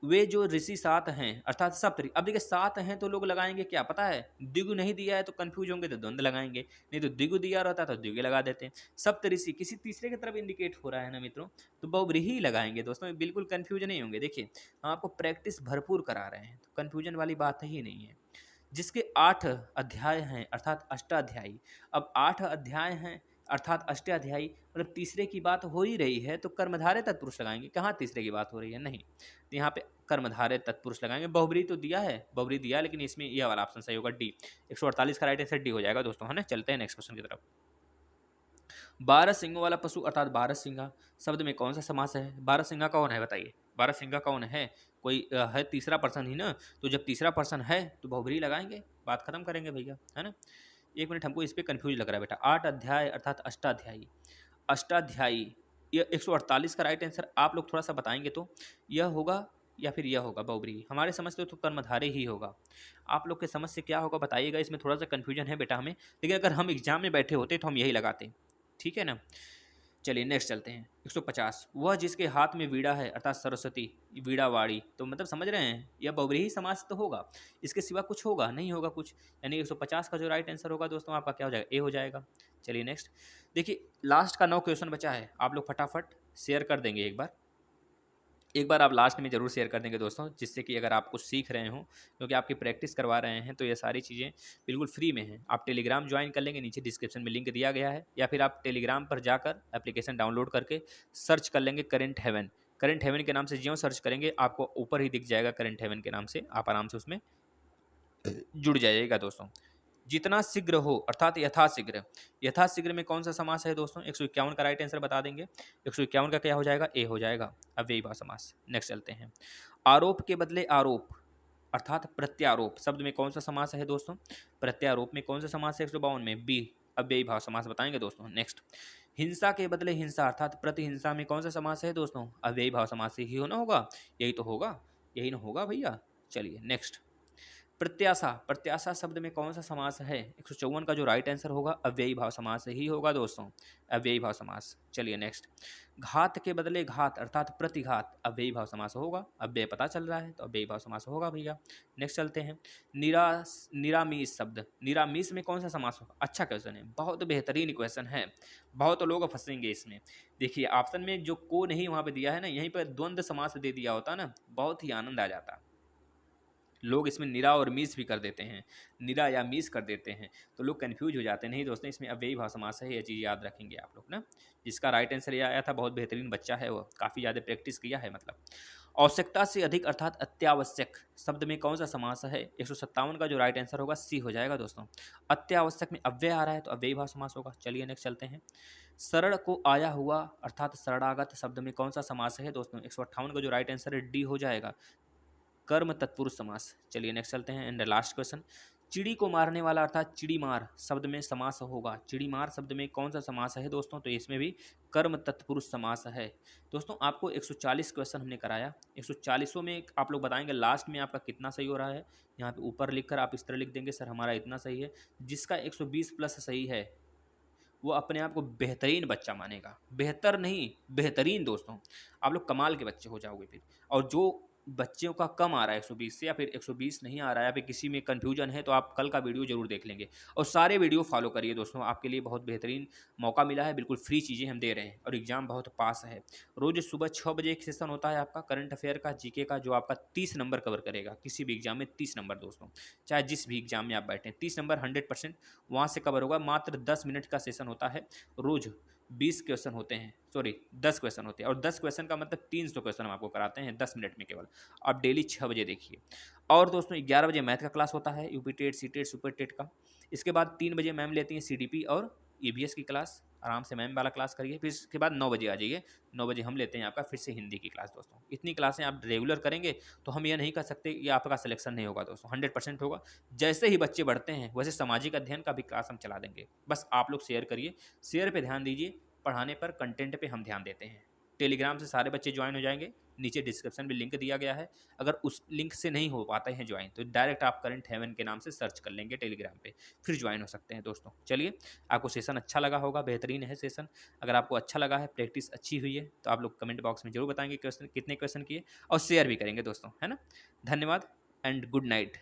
वे जो ऋषि सात हैं अर्थात सप्तऋषि, अब देखिए सात हैं तो लोग लगाएंगे क्या पता है, द्विगु नहीं दिया है तो कंफ्यूज होंगे तो द्वंद्व लगाएंगे, नहीं तो द्विगु दिया रहता तो द्विगु लगा देते हैं। सप्तऋषि किसी तीसरे की तरफ इंडिकेट हो रहा है ना मित्रों, तो बहुब्रीही लगाएंगे दोस्तों, बिल्कुल कंफ्यूज नहीं होंगे। देखिए, हम आपको प्रैक्टिस भरपूर करा रहे हैं तो कंफ्यूजन वाली बात ही नहीं है। जिसके 8 अध्याय हैं अर्थात अष्टाध्यायी। अब 8 अध्याय हैं अर्थात अष्टाध्यायी, मतलब तीसरे की बात हो ही रही है तो कर्मधारय तत्पुरुष लगाएंगे। कहाँ तीसरे की बात हो रही है? नहीं, तो यहाँ पे कर्मधारय तत्पुरुष लगाएंगे। बहुब्रीही तो दिया है, बहुब्रीही दिया, लेकिन इसमें यह वाला ऑप्शन सही होगा डी। 148 का राइट आंसर डी हो जाएगा दोस्तों, है ना। चलते हैं नेक्स्ट क्वेश्चन की तरफ। 12 सिंगों वाला पशु अर्थात 12 सिंगा शब्द में कौन सा समास है? 12 सिंगा कौन है बताइए? 12 सिंगा कौन है? कोई है तीसरा पर्सन ही ना, तो जब तीसरा पर्सन है तो बहुब्रीही लगाएंगे, बात खत्म करेंगे भैया, है ना। एक मिनट, हमको इस पर कन्फ्यूज लग रहा है बेटा। 8 अध्याय अर्थात अष्टाध्यायी, अष्टाध्यायी, ये 148 का राइट आंसर आप लोग थोड़ा सा बताएंगे तो यह होगा या फिर यह होगा बहुब्रीही? हमारे समझ से तो कर्मधारय ही होगा, आप लोग के समझ से क्या होगा बताइएगा। इसमें थोड़ा सा कन्फ्यूजन है बेटा हमें, लेकिन अगर हम एग्जाम में बैठे होते तो हम यही लगाते। ठीक है ना। चलिए नेक्स्ट चलते हैं। 150, वह जिसके हाथ में वीणा है अर्थात सरस्वती, वीणावाड़ी, तो मतलब समझ रहे हैं यह बहुब्रीही समास तो होगा, इसके सिवा कुछ होगा नहीं होगा कुछ, यानी 150 का जो राइट आंसर होगा दोस्तों आपका क्या हो जाएगा? ए हो जाएगा। चलिए नेक्स्ट। देखिए, लास्ट का 9 क्वेश्चन बचा है, आप लोग फटाफट शेयर कर देंगे एक बार आप लास्ट में ज़रूर शेयर कर देंगे दोस्तों, जिससे कि अगर आप कुछ सीख रहे हो, क्योंकि आपकी प्रैक्टिस करवा रहे हैं तो ये सारी चीज़ें बिल्कुल फ्री में हैं। आप टेलीग्राम ज्वाइन कर लेंगे, नीचे डिस्क्रिप्शन में लिंक दिया गया है, या फिर आप टेलीग्राम पर जाकर एप्लीकेशन डाउनलोड करके सर्च कर लेंगे करंट हेवन। करंट हेवन के नाम से ज्यों सर्च करेंगे आपको ऊपर ही दिख जाएगा करंट हेवन के नाम से, आप आराम से उसमें जुड़ जाइएगा दोस्तों। जितना शीघ्र हो अर्थात यथाशीघ्र, यथाशीघ्र में कौन सा समास है दोस्तों? 151 का राइट आंसर बता देंगे। 151 का क्या हो जाएगा? ए हो जाएगा, अव्ययी भाव समास। नेक्स्ट चलते हैं। आरोप के बदले आरोप अर्थात प्रत्यारोप शब्द में कौन सा समास है दोस्तों? प्रत्यारोप में कौन सा समास है? 152 में बी, अव्ययी भाव समास बताएंगे दोस्तों। नेक्स्ट। हिंसा के बदले हिंसा अर्थात प्रतिहिंसा में कौन सा समास है दोस्तों? अव्ययी भाव समास ही होना होगा, यही तो होगा, यही ना होगा भैया। चलिए नेक्स्ट। प्रत्याशा, प्रत्याशा शब्द में कौन सा समास है? 154 का जो राइट आंसर होगा अव्ययी भाव समास ही होगा दोस्तों, अव्ययी भाव समास। चलिए नेक्स्ट। घात के बदले घात अर्थात प्रतिघात, अव्ययी भाव समास होगा, अव्यय पता चल रहा है तो अव्ययी भाव समास होगा भैया। नेक्स्ट चलते हैं। निरामीष शब्द, निरामीष में कौन सा समास होगा? अच्छा क्वेश्चन है, बहुत बेहतरीन क्वेश्चन है, बहुत लोग फंसेंगे इसमें। देखिए, ऑप्शन में जो को नहीं वहाँ पे दिया है ना, यहीं पर द्वंद्व समास दे दिया होता ना, बहुत ही आनंद आ जाता। लोग इसमें निरा और मीस भी कर देते हैं, निरा या मीस कर देते हैं, तो लोग कंफ्यूज हो जाते हैं। नहीं दोस्तों, इसमें अव्ययी भाव समास है, ये चीज़ याद रखेंगे आप लोग ना। जिसका राइट आंसर ये आया था, बहुत बेहतरीन बच्चा है वो, काफ़ी ज़्यादा प्रैक्टिस किया है मतलब। आवश्यकता से अधिक अर्थात अत्यावश्यक शब्द में कौन सा समास है? 157 का जो राइट आंसर होगा सी हो जाएगा दोस्तों। अत्यावश्यक में अव्यय आ रहा है तो अव्ययी भाव समास होगा। चलिए नेक्स्ट चलते हैं। शरण को आया हुआ अर्थात शरणागत शब्द में कौन सा समास है दोस्तों? 158 का जो राइट आंसर है डी हो जाएगा, कर्म तत्पुरुष समास। चलिए नेक्स्ट चलते हैं एंड लास्ट क्वेश्चन। चिड़ी को मारने वाला अर्थात चिड़ी मार शब्द में समास होगा, चिड़ी मार शब्द में कौन सा समास है दोस्तों? तो इसमें भी कर्म तत्पुरुष समास है। दोस्तों आपको 140 क्वेश्चन हमने कराया, 140 में आप लोग बताएंगे लास्ट में आपका कितना सही हो रहा है। यहाँ पे ऊपर लिखकर आप इस तरह लिख देंगे, सर हमारा इतना सही है। जिसका 120 प्लस सही है वो अपने आप को बेहतरीन बच्चा मानेगा, बेहतर नहीं बेहतरीन दोस्तों, आप लोग कमाल के बच्चे हो जाओगे फिर। और जो बच्चों का कम आ रहा है 120 से, या फिर 120 नहीं आ रहा है, या फिर किसी में कन्फ्यूजन है, तो आप कल का वीडियो ज़रूर देख लेंगे। और सारे वीडियो फॉलो करिए दोस्तों, आपके लिए बहुत बेहतरीन मौका मिला है, बिल्कुल फ्री चीज़ें हम दे रहे हैं और एग्ज़ाम बहुत पास है। रोज़ सुबह 6 बजे एक सेशन होता है आपका करंट अफेयर का, जीके का, जो आपका 30 नंबर कवर करेगा। किसी भी एग्ज़ाम में 30 नंबर दोस्तों, चाहे जिस भी एग्ज़ाम में आप बैठें, 30 नंबर 100% वहाँ से कवर होगा। मात्र 10 मिनट का सेशन होता है। रोज़ 20 क्वेश्चन होते हैं, सॉरी 10 क्वेश्चन होते हैं, और 10 क्वेश्चन का मतलब 300 क्वेश्चन हम आपको कराते हैं 10 मिनट में केवल। आप डेली 6 बजे देखिए। और दोस्तों 11 बजे मैथ का क्लास होता है, UP TET, C TET, super TET का। इसके बाद 3 बजे मैम लेती हैं सीडीपी और ईवीएस की क्लास। आराम से मैम वाला क्लास करिए। फिर इसके बाद 9 बजे आ जाइए। 9 बजे हम लेते हैं आपका फिर से हिंदी की क्लास दोस्तों। इतनी क्लासें आप रेगुलर करेंगे तो हम ये नहीं कह सकते कि आपका सिलेक्शन नहीं होगा दोस्तों, 100% होगा। जैसे ही बच्चे बढ़ते हैं वैसे सामाजिक अध्ययन का भी क्लास हम चला देंगे। बस आप लोग शेयर करिए, शेयर पे ध्यान दीजिए, पढ़ाने पर, कंटेंट पे हम ध्यान देते हैं। टेलीग्राम से सारे बच्चे ज्वाइन हो जाएंगे, नीचे डिस्क्रिप्शन में लिंक दिया गया है। अगर उस लिंक से नहीं हो पाते हैं ज्वाइन, तो डायरेक्ट आप करंट हेवन के नाम से सर्च कर लेंगे टेलीग्राम पे, फिर ज्वाइन हो सकते हैं दोस्तों। चलिए, आपको सेशन अच्छा लगा होगा, बेहतरीन है सेशन। अगर आपको अच्छा लगा है, प्रैक्टिस अच्छी हुई है, तो आप लोग कमेंट बॉक्स में जरूर बताएंगे क्वेश्चन कितने क्वेश्चन किए, और शेयर भी करेंगे दोस्तों, है ना। धन्यवाद एंड गुड नाइट।